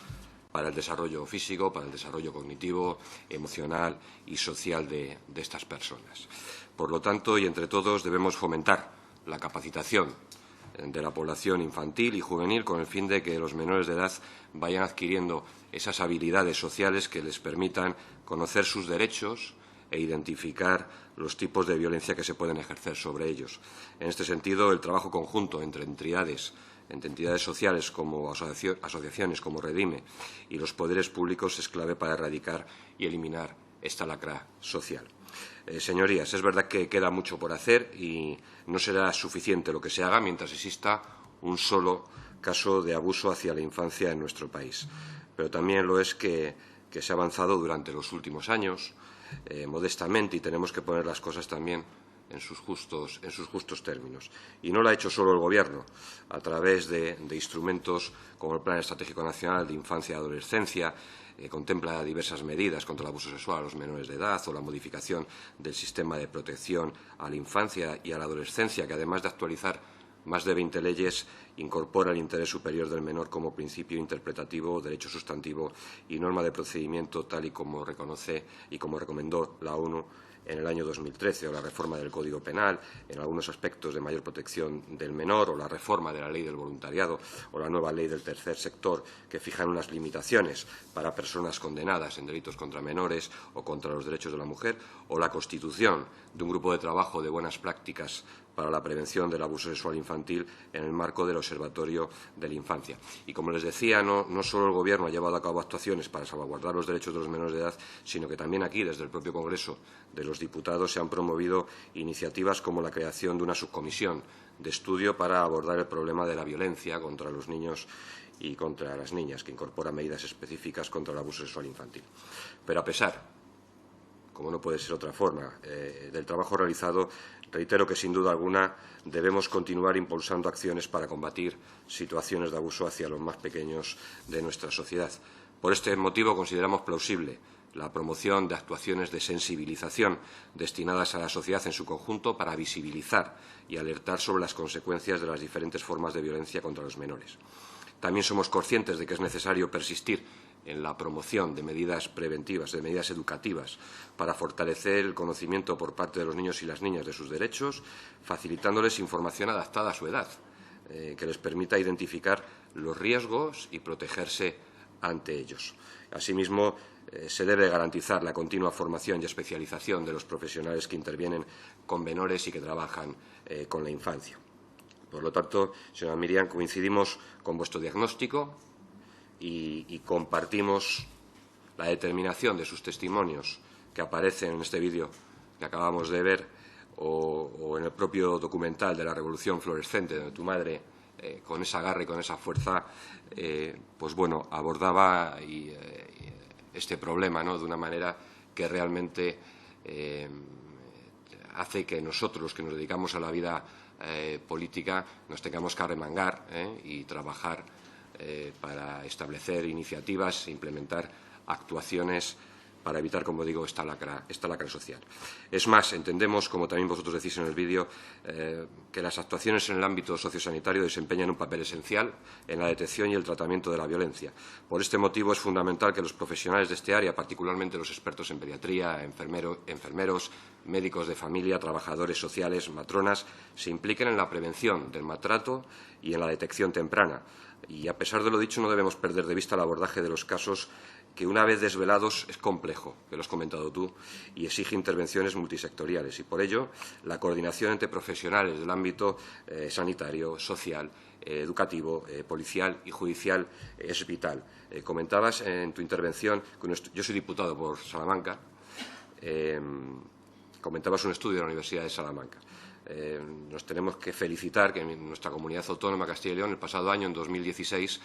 para el desarrollo físico, para el desarrollo cognitivo, emocional y social de estas personas. Por lo tanto, y entre todos, debemos fomentar la capacitación de la población infantil y juvenil con el fin de que los menores de edad vayan adquiriendo esas habilidades sociales que les permitan conocer sus derechos e identificar los tipos de violencia que se pueden ejercer sobre ellos. En este sentido, el trabajo conjunto entre entidades sociales como asociaciones como Redime y los poderes públicos es clave para erradicar y eliminar esta lacra social. Señorías, es verdad que queda mucho por hacer y no será suficiente lo que se haga mientras exista un solo caso de abuso hacia la infancia en nuestro país. Pero también lo es que se ha avanzado durante los últimos años, modestamente, y tenemos que poner las cosas también en sus justos términos. Y no lo ha hecho solo el Gobierno, a través de instrumentos como el Plan Estratégico Nacional de Infancia y Adolescencia, contempla diversas medidas contra el abuso sexual a los menores de edad o la modificación del sistema de protección a la infancia y a la adolescencia, que además de actualizar más de 20 leyes, incorpora el interés superior del menor como principio interpretativo, derecho sustantivo y norma de procedimiento, tal y como reconoce y como recomendó la ONU en el año 2013, o la reforma del Código Penal en algunos aspectos de mayor protección del menor, o la reforma de la ley del voluntariado, o la nueva ley del tercer sector, que fijan unas limitaciones para personas condenadas en delitos contra menores o contra los derechos de la mujer, o la constitución de un grupo de trabajo de buenas prácticas para la prevención del abuso sexual infantil en el marco del Observatorio de la Infancia. Y como les decía, no solo el Gobierno ha llevado a cabo actuaciones para salvaguardar los derechos de los menores de edad, sino que también aquí, desde el propio Congreso de los Diputados, se han promovido iniciativas como la creación de una subcomisión de estudio para abordar el problema de la violencia contra los niños y contra las niñas, que incorpora medidas específicas contra el abuso sexual infantil. Pero a pesar, como no puede ser otra forma, del trabajo realizado, reitero que, sin duda alguna, debemos continuar impulsando acciones para combatir situaciones de abuso hacia los más pequeños de nuestra sociedad. Por este motivo, consideramos plausible la promoción de actuaciones de sensibilización destinadas a la sociedad en su conjunto para visibilizar y alertar sobre las consecuencias de las diferentes formas de violencia contra los menores. También somos conscientes de que es necesario persistir en la promoción de medidas preventivas, de medidas educativas, para fortalecer el conocimiento por parte de los niños y las niñas de sus derechos, facilitándoles información adaptada a su edad, que les permita identificar los riesgos y protegerse ante ellos. Asimismo, se debe garantizar la continua formación y especialización de los profesionales que intervienen con menores y que trabajan con la infancia. Por lo tanto, señora Miriam, coincidimos con vuestro diagnóstico y compartimos la determinación de sus testimonios que aparecen en este vídeo que acabamos de ver o en el propio documental de la Revolución Fluorescente, donde tu madre, con esa garra y con esa fuerza, pues bueno, abordaba este problema, ¿no?, de una manera que realmente hace que nosotros, los que nos dedicamos a la vida política, nos tengamos que arremangar y trabajar para establecer iniciativas e implementar actuaciones para evitar, como digo, esta lacra social. Es más, entendemos, como también vosotros decís en el vídeo, que las actuaciones en el ámbito sociosanitario desempeñan un papel esencial en la detección y el tratamiento de la violencia. Por este motivo es fundamental que los profesionales de este área, particularmente los expertos en pediatría, enfermeros, médicos de familia, trabajadores sociales, matronas, se impliquen en la prevención del maltrato y en la detección temprana. Y, a pesar de lo dicho, no debemos perder de vista el abordaje de los casos que, una vez desvelados, es complejo, que lo has comentado tú, y exige intervenciones multisectoriales. Y, por ello, la coordinación entre profesionales del ámbito sanitario, social, educativo, policial y judicial es vital. Comentabas en tu intervención, yo soy diputado por Salamanca, comentabas un estudio de la Universidad de Salamanca. Nos tenemos que felicitar que en nuestra comunidad autónoma, Castilla y León, el pasado año, en 2016,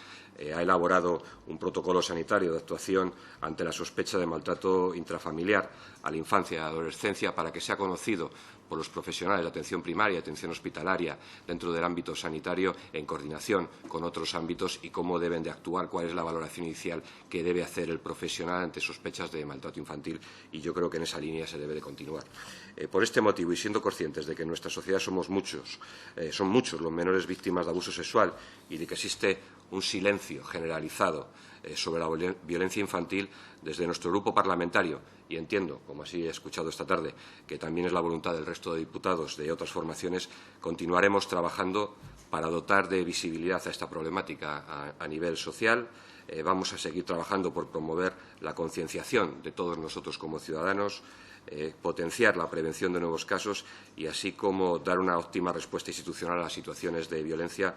ha elaborado un protocolo sanitario de actuación ante la sospecha de maltrato intrafamiliar a la infancia y adolescencia, para que sea conocido por los profesionales de atención primaria y atención hospitalaria dentro del ámbito sanitario, en coordinación con otros ámbitos, y cómo deben de actuar, cuál es la valoración inicial que debe hacer el profesional ante sospechas de maltrato infantil, y yo creo que en esa línea se debe de continuar. Por este motivo, y siendo conscientes de que en nuestra sociedad son muchos los menores víctimas de abuso sexual y de que existe un silencio generalizado sobre la violencia infantil, desde nuestro grupo parlamentario, y entiendo, como así he escuchado esta tarde, que también es la voluntad del resto de diputados de otras formaciones, continuaremos trabajando para dotar de visibilidad a esta problemática a nivel social. Vamos a seguir trabajando por promover la concienciación de todos nosotros como ciudadanos, potenciar la prevención de nuevos casos y así como dar una óptima respuesta institucional a las situaciones de violencia,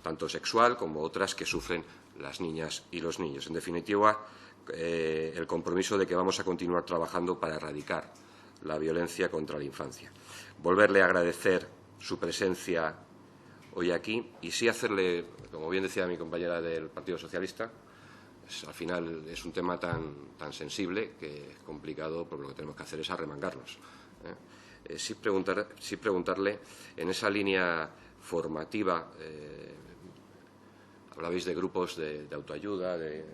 tanto sexual como otras que sufren las niñas y los niños. En definitiva, el compromiso de que vamos a continuar trabajando para erradicar la violencia contra la infancia. Volverle a agradecer su presencia hoy aquí y sí hacerle, como bien decía mi compañera del Partido Socialista, al final es un tema tan sensible que es complicado, porque lo que tenemos que hacer es arremangarnos. Sí preguntarle, en esa línea formativa, hablabais de grupos de autoayuda, de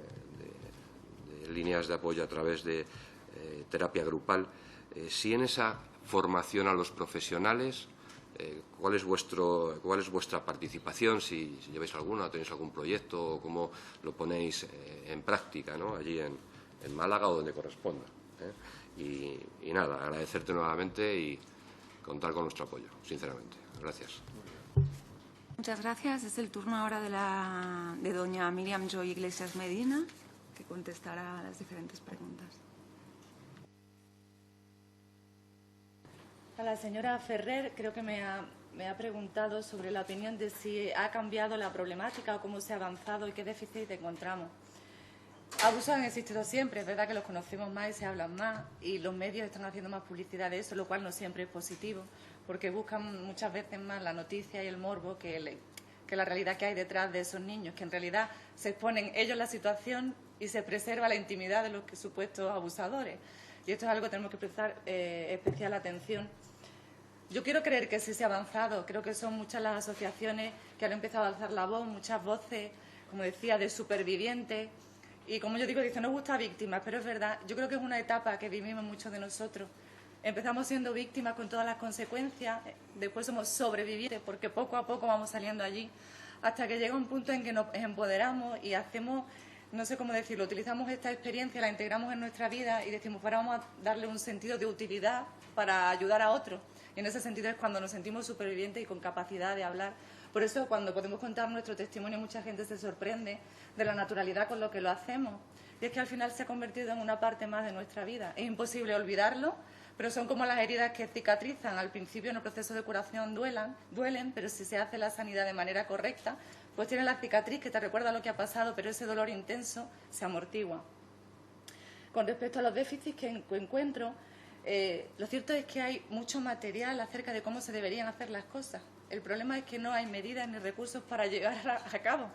líneas de apoyo a través de terapia grupal. Si en esa formación a los profesionales, ¿cuál es vuestra participación? Si lleváis alguna, o tenéis algún proyecto, o cómo lo ponéis en práctica, ¿no?, allí en Málaga o donde corresponda. Y nada, agradecerte nuevamente y contar con nuestro apoyo, sinceramente. Gracias. Muchas gracias. Es el turno ahora de doña Miriam Joy Iglesias Medina, que contestará a las diferentes preguntas. A la señora Ferrer creo que me ha preguntado sobre la opinión de si ha cambiado la problemática o cómo se ha avanzado y qué déficit encontramos. Abusos han existido siempre, es verdad que los conocemos más y se hablan más y los medios están haciendo más publicidad de eso, lo cual no siempre es positivo, porque buscan muchas veces más la noticia y el morbo que la realidad que hay detrás de esos niños, que en realidad se exponen ellos la situación y se preserva la intimidad de los supuestos abusadores. Y esto es algo que tenemos que prestar especial atención. Yo quiero creer que sí se ha avanzado, creo que son muchas las asociaciones que han empezado a alzar la voz, muchas voces, como decía, de supervivientes. Y como yo digo, dice, nos gusta víctimas, pero es verdad, yo creo que es una etapa que vivimos muchos de nosotros. Empezamos siendo víctimas con todas las consecuencias, después somos sobrevivientes porque poco a poco vamos saliendo allí, hasta que llega un punto en que nos empoderamos y hacemos, no sé cómo decirlo, utilizamos esta experiencia, la integramos en nuestra vida y decimos, ahora vamos a darle un sentido de utilidad para ayudar a otros. Y en ese sentido es cuando nos sentimos supervivientes y con capacidad de hablar. Por eso, cuando podemos contar nuestro testimonio, mucha gente se sorprende de la naturalidad con lo que lo hacemos. Y es que al final se ha convertido en una parte más de nuestra vida. Es imposible olvidarlo, pero son como las heridas que cicatrizan. Al principio, en el proceso de curación, duelen, pero si se hace la sanidad de manera correcta, pues tienes la cicatriz que te recuerda lo que ha pasado, pero ese dolor intenso se amortigua. Con respecto a los déficits que encuentro, lo cierto es que hay mucho material acerca de cómo se deberían hacer las cosas. El problema es que no hay medidas ni recursos para llegar a cabo.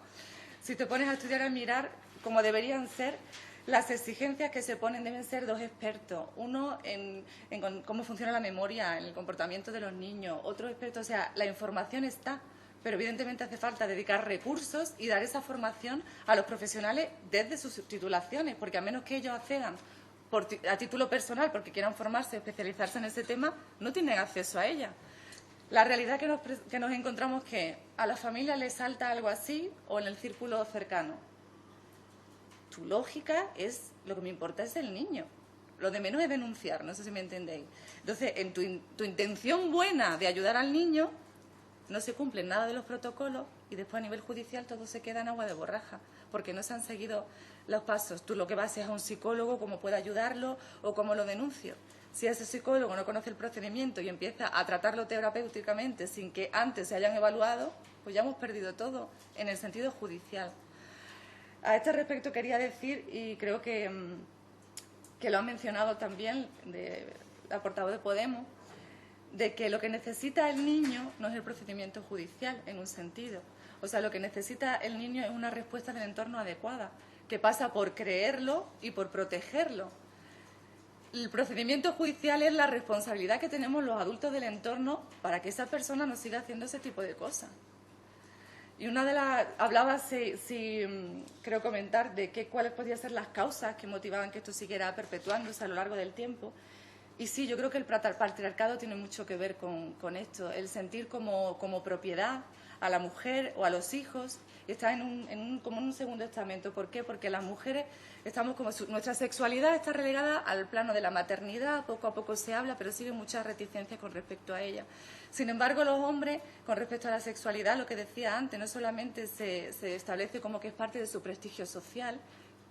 Si te pones a estudiar, a mirar cómo deberían ser, las exigencias que se ponen deben ser dos expertos. Uno en cómo funciona la memoria, en el comportamiento de los niños. Otro experto, o sea, la información está, pero evidentemente hace falta dedicar recursos y dar esa formación a los profesionales desde sus titulaciones, porque a menos que ellos accedan a título personal, porque quieran formarse, especializarse en ese tema, no tienen acceso a ella. La realidad que nos encontramos es que a la familia le salta algo así o en el círculo cercano. Tu lógica es, lo que me importa es el niño. Lo de menos es denunciar, no sé si me entendéis. Entonces, en tu intención buena de ayudar al niño, no se cumplen nada de los protocolos y después a nivel judicial todo se queda en agua de borraja, porque no se han seguido los pasos. Tú lo que vas es a un psicólogo, cómo puede ayudarlo o cómo lo denuncio. Si ese psicólogo no conoce el procedimiento y empieza a tratarlo terapéuticamente sin que antes se hayan evaluado, pues ya hemos perdido todo en el sentido judicial. A este respecto quería decir, y creo que lo ha mencionado también la portavoz de Podemos, de que lo que necesita el niño no es el procedimiento judicial, en un sentido. O sea, lo que necesita el niño es una respuesta del entorno adecuada, que pasa por creerlo y por protegerlo. El procedimiento judicial es la responsabilidad que tenemos los adultos del entorno para que esa persona no siga haciendo ese tipo de cosas. Y una de las... Hablaba, creo comentar, de cuáles podían ser las causas que motivaban que esto siguiera perpetuándose a lo largo del tiempo. Y sí, yo creo que el patriarcado tiene mucho que ver con esto, el sentir como propiedad a la mujer o a los hijos, está como en un segundo estamento. ¿Por qué? Porque las mujeres estamos nuestra sexualidad está relegada al plano de la maternidad, poco a poco se habla, pero sigue muchas reticencias con respecto a ella. Sin embargo, los hombres, con respecto a la sexualidad, lo que decía antes, no solamente se establece como que es parte de su prestigio social,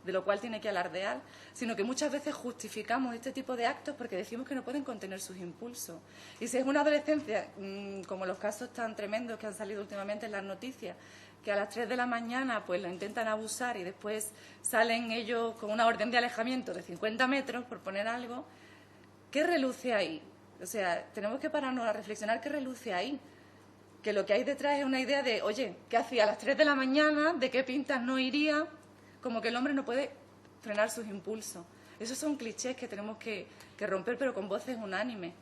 de lo cual tiene que alardear, sino que muchas veces justificamos este tipo de actos porque decimos que no pueden contener sus impulsos. Y si es una adolescencia, como los casos tan tremendos que han salido últimamente en las noticias, que a las 3 de la mañana pues lo intentan abusar y después salen ellos con una orden de alejamiento de 50 metros, por poner algo, ¿qué reluce ahí? O sea, tenemos que pararnos a reflexionar qué reluce ahí. Que lo que hay detrás es una idea de, oye, ¿qué hacía a las 3 de la mañana? ¿De qué pintas no iría? Como que el hombre no puede frenar sus impulsos. Esos son clichés que tenemos que romper, pero con voces unánimes.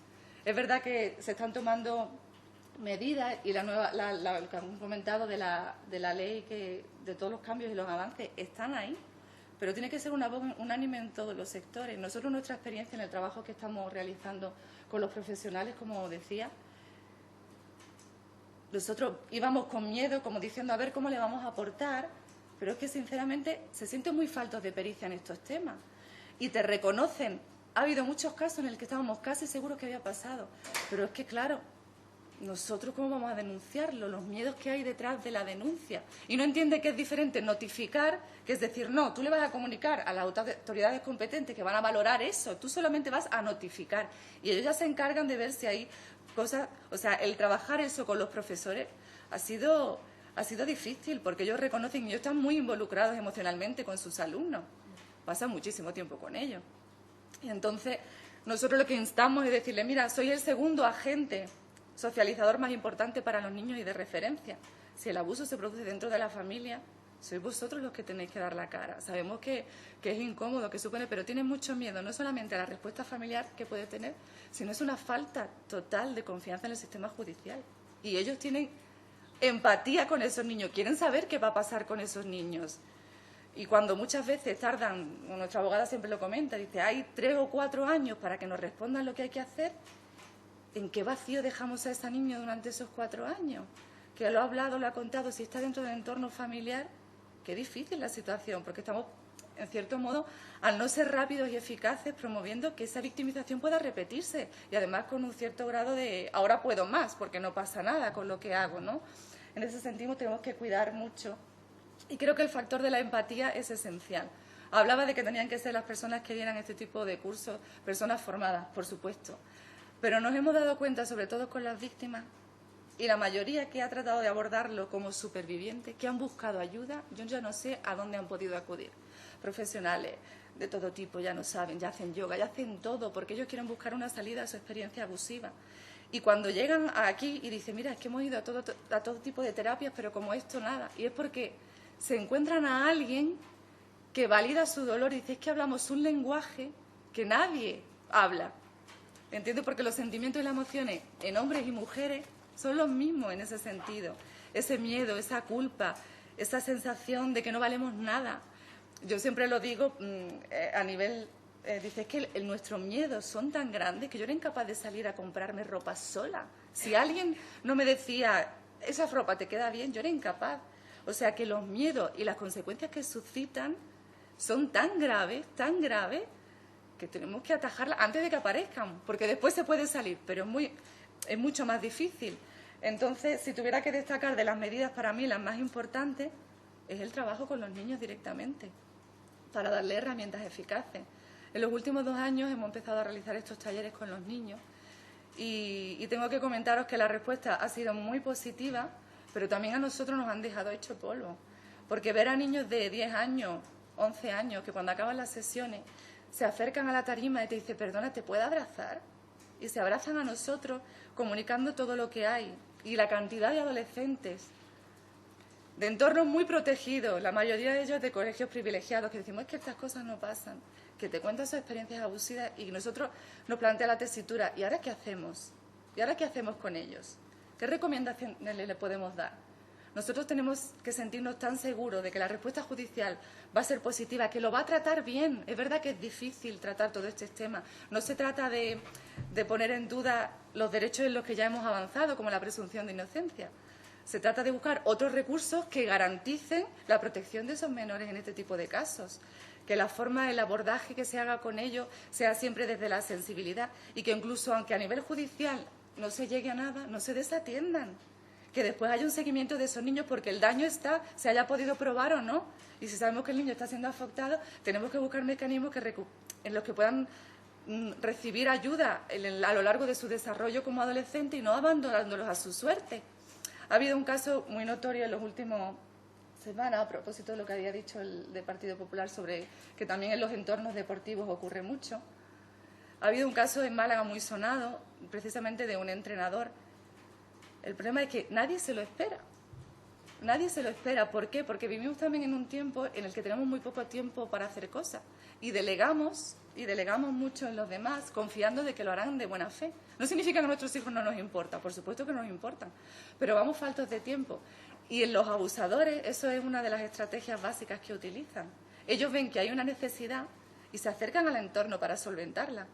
Es verdad que se están tomando medidas y lo que han comentado de la ley, de todos los cambios y los avances, están ahí, pero tiene que ser una voz unánime en todos los sectores. Nosotros, nuestra experiencia en el trabajo que estamos realizando con los profesionales, como decía, nosotros íbamos con miedo, como diciendo, a ver cómo le vamos a aportar, pero es que sinceramente se sienten muy faltos de pericia en estos temas y te reconocen. Ha habido muchos casos en los que estábamos casi seguros que había pasado, pero es que claro, nosotros cómo vamos a denunciarlo, los miedos que hay detrás de la denuncia, y no entiende que es diferente notificar, que es decir, no, tú le vas a comunicar a las autoridades competentes que van a valorar eso, tú solamente vas a notificar y ellos ya se encargan de ver si hay cosas. O sea, el trabajar eso con los profesores ha sido difícil, porque ellos reconocen y ellos están muy involucrados emocionalmente con sus alumnos, pasan muchísimo tiempo con ellos. Y entonces nosotros lo que instamos es decirle, mira, soy el segundo agente socializador más importante para los niños y de referencia. Si el abuso se produce dentro de la familia, sois vosotros los que tenéis que dar la cara. Sabemos que es incómodo, que supone, pero tienen mucho miedo, no solamente a la respuesta familiar que puede tener, sino es una falta total de confianza en el sistema judicial. Y ellos tienen empatía con esos niños, quieren saber qué va a pasar con esos niños. Y cuando muchas veces tardan, nuestra abogada siempre lo comenta, dice, hay 3 o 4 años para que nos respondan lo que hay que hacer, ¿en qué vacío dejamos a ese niño durante esos 4 años? Que lo ha hablado, lo ha contado, si está dentro del entorno familiar, qué difícil la situación, porque estamos, en cierto modo, al no ser rápidos y eficaces, promoviendo que esa victimización pueda repetirse, y además con un cierto grado de, ahora puedo más, porque no pasa nada con lo que hago, ¿no? En ese sentido tenemos que cuidar mucho. Y creo que el factor de la empatía es esencial. Hablaba de que tenían que ser las personas que dieran este tipo de cursos, personas formadas, por supuesto. Pero nos hemos dado cuenta, sobre todo con las víctimas, y la mayoría que ha tratado de abordarlo como supervivientes, que han buscado ayuda, yo ya no sé a dónde han podido acudir. Profesionales de todo tipo ya no saben, ya hacen yoga, ya hacen todo, porque ellos quieren buscar una salida a su experiencia abusiva. Y cuando llegan aquí y dicen, mira, es que hemos ido a todo tipo de terapias, pero como esto nada. Y es porque se encuentran a alguien que valida su dolor y dice, es que hablamos un lenguaje que nadie habla. ¿Entiendes? Porque los sentimientos y las emociones en hombres y mujeres son los mismos en ese sentido. Ese miedo, esa culpa, esa sensación de que no valemos nada. Yo siempre lo digo a nivel dice, es que nuestros miedos son tan grandes que yo era incapaz de salir a comprarme ropa sola. Si alguien no me decía, esa ropa te queda bien, yo era incapaz. O sea que los miedos y las consecuencias que suscitan son tan graves, que tenemos que atajarlas antes de que aparezcan, porque después se puede salir, pero es mucho más difícil. Entonces, si tuviera que destacar de las medidas, para mí las más importantes es el trabajo con los niños directamente, para darles herramientas eficaces. En los últimos 2 años hemos empezado a realizar estos talleres con los niños y tengo que comentaros que la respuesta ha sido muy positiva, pero también a nosotros nos han dejado hecho polvo, porque ver a niños de 10 años, 11 años, que cuando acaban las sesiones se acercan a la tarima y te dicen, perdona, ¿te puedo abrazar? Y se abrazan a nosotros comunicando todo lo que hay. Y la cantidad de adolescentes de entornos muy protegidos, la mayoría de ellos de colegios privilegiados, que decimos, es que estas cosas no pasan, que te cuentan sus experiencias abusivas y nosotros nos plantea la tesitura, ¿y ahora qué hacemos? ¿Y ahora qué hacemos con ellos? ¿Qué recomendaciones le podemos dar? Nosotros tenemos que sentirnos tan seguros de que la respuesta judicial va a ser positiva, que lo va a tratar bien. Es verdad que es difícil tratar todo este tema. No se trata de poner en duda los derechos en los que ya hemos avanzado, como la presunción de inocencia. Se trata de buscar otros recursos que garanticen la protección de esos menores en este tipo de casos. Que la forma, el abordaje que se haga con ellos sea siempre desde la sensibilidad y que incluso, aunque a nivel judicial no se llegue a nada, no se desatiendan. Que después haya un seguimiento de esos niños porque el daño está, se haya podido probar o no. Y si sabemos que el niño está siendo afectado, tenemos que buscar mecanismos en los que puedan recibir ayuda a lo largo de su desarrollo como adolescente y no abandonándolos a su suerte. Ha habido un caso muy notorio en los últimos semanas, a propósito de lo que había dicho el de Partido Popular sobre que también en los entornos deportivos ocurre mucho. Ha habido un caso en Málaga muy sonado, precisamente de un entrenador. El problema es que nadie se lo espera. Nadie se lo espera. ¿Por qué? Porque vivimos también en un tiempo en el que tenemos muy poco tiempo para hacer cosas. Y delegamos mucho en los demás, confiando de que lo harán de buena fe. No significa que a nuestros hijos no nos importa, por supuesto que nos importan, pero vamos faltos de tiempo. Y en los abusadores, eso es una de las estrategias básicas que utilizan. Ellos ven que hay una necesidad y se acercan al entorno para solventarla.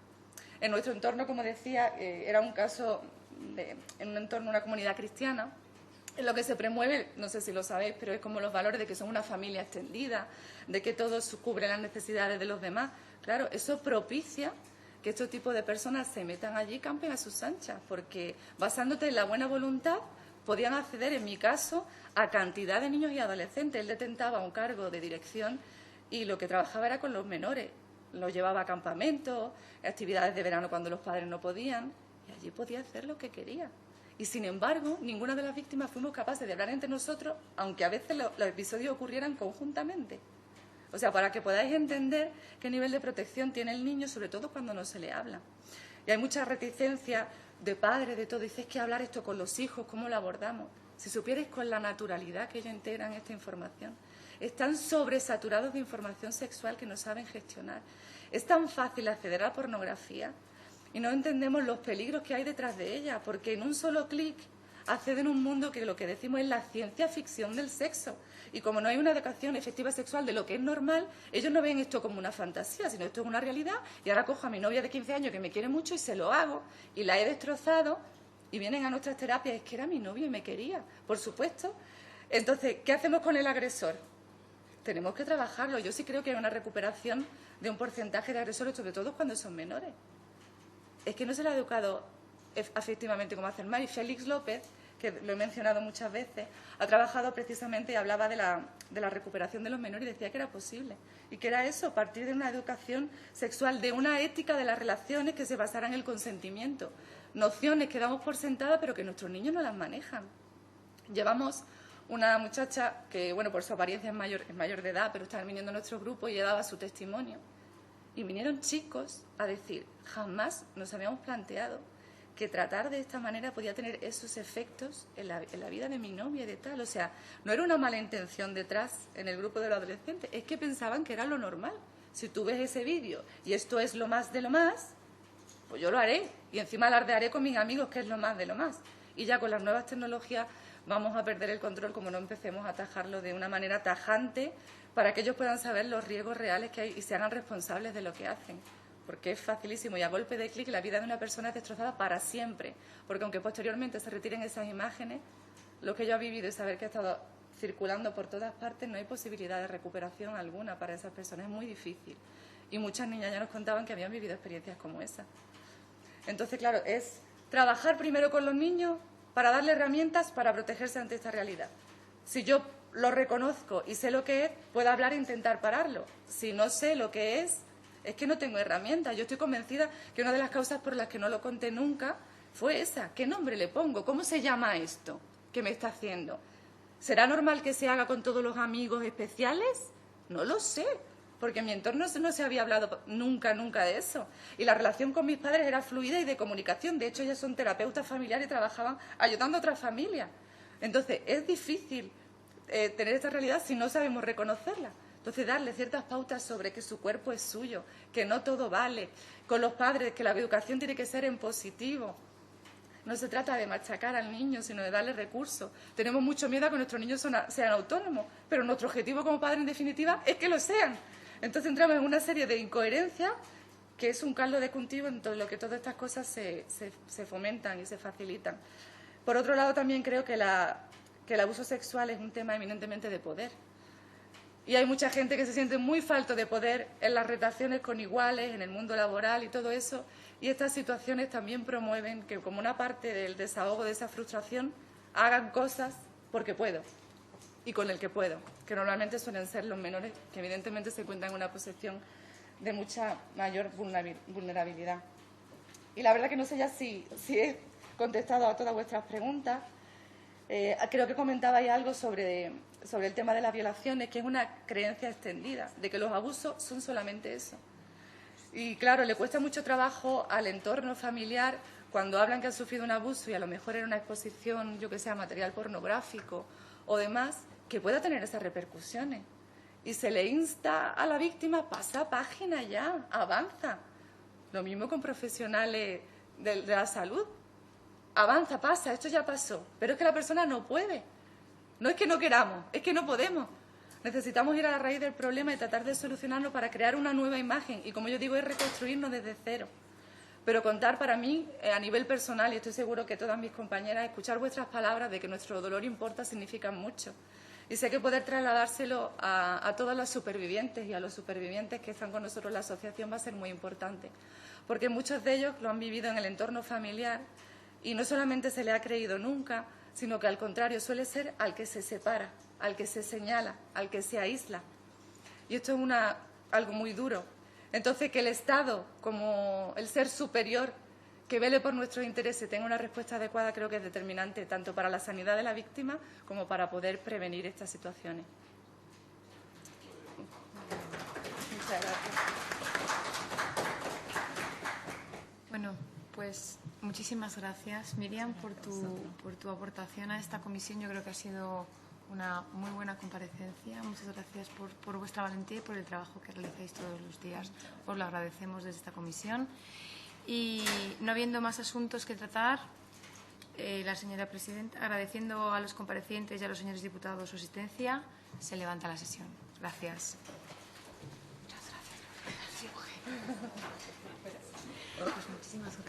En nuestro entorno, como decía, era un caso en un entorno, una comunidad cristiana, en lo que se promueve, no sé si lo sabéis, pero es como los valores de que son una familia extendida, de que todos cubren las necesidades de los demás. Claro, eso propicia que estos tipos de personas se metan allí y campen a sus anchas, porque basándote en la buena voluntad, podían acceder, en mi caso, a cantidad de niños y adolescentes. Él detentaba un cargo de dirección y lo que trabajaba era con los menores. Los llevaba a campamentos, actividades de verano cuando los padres no podían, y allí podía hacer lo que quería. Y sin embargo, ninguna de las víctimas fuimos capaces de hablar entre nosotros, aunque a veces los episodios ocurrieran conjuntamente. O sea, para que podáis entender qué nivel de protección tiene el niño, sobre todo cuando no se le habla. Y hay mucha reticencia de padres, de todo. Dices que hablar esto con los hijos, ¿cómo lo abordamos? Si supierais con la naturalidad que ellos integran esta información. Están sobresaturados de información sexual que no saben gestionar. Es tan fácil acceder a la pornografía y no entendemos los peligros que hay detrás de ella, porque en un solo clic acceden a un mundo que lo que decimos es la ciencia ficción del sexo. Y como no hay una educación efectiva sexual de lo que es normal, ellos no ven esto como una fantasía, sino esto es una realidad. Y ahora cojo a mi novia de 15 años que me quiere mucho y se lo hago y la he destrozado y vienen a nuestras terapias. Es que era mi novio y me quería, por supuesto. Entonces, ¿qué hacemos con el agresor? Tenemos que trabajarlo. Yo sí creo que hay una recuperación de un porcentaje de agresores, sobre todo cuando son menores. Es que no se le ha educado afectivamente como hacer mal. Y Félix López, que lo he mencionado muchas veces, ha trabajado precisamente y hablaba de la recuperación de los menores y decía que era posible. Y que era eso, partir de una educación sexual, de una ética de las relaciones que se basara en el consentimiento. Nociones que damos por sentada, pero que nuestros niños no las manejan. Llevamos una muchacha que, bueno, por su apariencia es mayor de edad, pero está viniendo a nuestro grupo y ella daba su testimonio. Y vinieron chicos a decir, jamás nos habíamos planteado que tratar de esta manera podía tener esos efectos en la vida de mi novia y de tal. O sea, no era una mala intención detrás en el grupo de los adolescentes, es que pensaban que era lo normal. Si tú ves ese vídeo y esto es lo más de lo más, pues yo lo haré. Y encima alardearé con mis amigos que es lo más de lo más. Y ya con las nuevas tecnologías vamos a perder el control como no empecemos a atajarlo de una manera tajante para que ellos puedan saber los riesgos reales que hay y se hagan responsables de lo que hacen. Porque es facilísimo y a golpe de clic la vida de una persona es destrozada para siempre. Porque aunque posteriormente se retiren esas imágenes, lo que yo he vivido y saber que ha estado circulando por todas partes, no hay posibilidad de recuperación alguna para esas personas. Es muy difícil. Y muchas niñas ya nos contaban que habían vivido experiencias como esa. Entonces, claro, es trabajar primero con los niños para darle herramientas para protegerse ante esta realidad. Si yo lo reconozco y sé lo que es, puedo hablar e intentar pararlo. Si no sé lo que es que no tengo herramientas. Yo estoy convencida que una de las causas por las que no lo conté nunca fue esa. ¿Qué nombre le pongo? ¿Cómo se llama esto que me está haciendo? ¿Será normal que se haga con todos los amigos especiales? No lo sé, porque en mi entorno no se había hablado nunca de eso. Y la relación con mis padres era fluida y de comunicación. De hecho, ellas son terapeutas familiares y trabajaban ayudando a otras familias. Entonces, es difícil tener esta realidad si no sabemos reconocerla. Entonces, darle ciertas pautas sobre que su cuerpo es suyo, que no todo vale, con los padres, que la educación tiene que ser en positivo. No se trata de machacar al niño, sino de darle recursos. Tenemos mucho miedo a que nuestros niños sean autónomos, pero nuestro objetivo como padre, en definitiva, es que lo sean. Entonces, entramos en una serie de incoherencias que es un caldo de cultivo en todo lo que todas estas cosas se fomentan y se facilitan. Por otro lado, también creo que el abuso sexual es un tema eminentemente de poder. Y hay mucha gente que se siente muy falto de poder en las relaciones con iguales, en el mundo laboral y todo eso. Y estas situaciones también promueven que, como una parte del desahogo de esa frustración, hagan cosas porque puedo y con el que puedo, que normalmente suelen ser los menores, que evidentemente se encuentran en una posición de mucha mayor vulnerabilidad. Y la verdad que no sé ya si he contestado a todas vuestras preguntas. Creo que comentabais algo sobre el tema de las violaciones, que es una creencia extendida, de que los abusos son solamente eso. Y claro, le cuesta mucho trabajo al entorno familiar cuando hablan que han sufrido un abuso y a lo mejor era una exposición, yo que sé, a material pornográfico o demás, que pueda tener esas repercusiones. Y se le insta a la víctima, pasa página ya, avanza. Lo mismo con profesionales de la salud. Avanza, pasa, esto ya pasó. Pero es que la persona no puede. No es que no queramos, es que no podemos. Necesitamos ir a la raíz del problema y tratar de solucionarlo para crear una nueva imagen. Y como yo digo, es reconstruirnos desde cero. Pero contar para mí, a nivel personal, y estoy seguro que todas mis compañeras, escuchar vuestras palabras de que nuestro dolor importa, significa mucho. Y sé que poder trasladárselo a todas las supervivientes y a los supervivientes que están con nosotros en la asociación va a ser muy importante. Porque muchos de ellos lo han vivido en el entorno familiar y no solamente se le ha creído nunca, sino que al contrario suele ser al que se separa, al que se señala, al que se aísla. Y esto es algo muy duro. Entonces, que el Estado, como el ser superior, que vele por nuestros intereses, tenga una respuesta adecuada, creo que es determinante tanto para la sanidad de la víctima como para poder prevenir estas situaciones. Muchas gracias. Bueno, pues muchísimas gracias, Miriam, por tu aportación a esta comisión. Yo creo que ha sido una muy buena comparecencia. Muchas gracias por vuestra valentía y por el trabajo que realizáis todos los días. Os lo agradecemos desde esta comisión. Y no habiendo más asuntos que tratar, la señora presidenta, agradeciendo a los comparecientes y a los señores diputados su asistencia, se levanta la sesión. Gracias. Muchas gracias. Pues muchísimas gracias.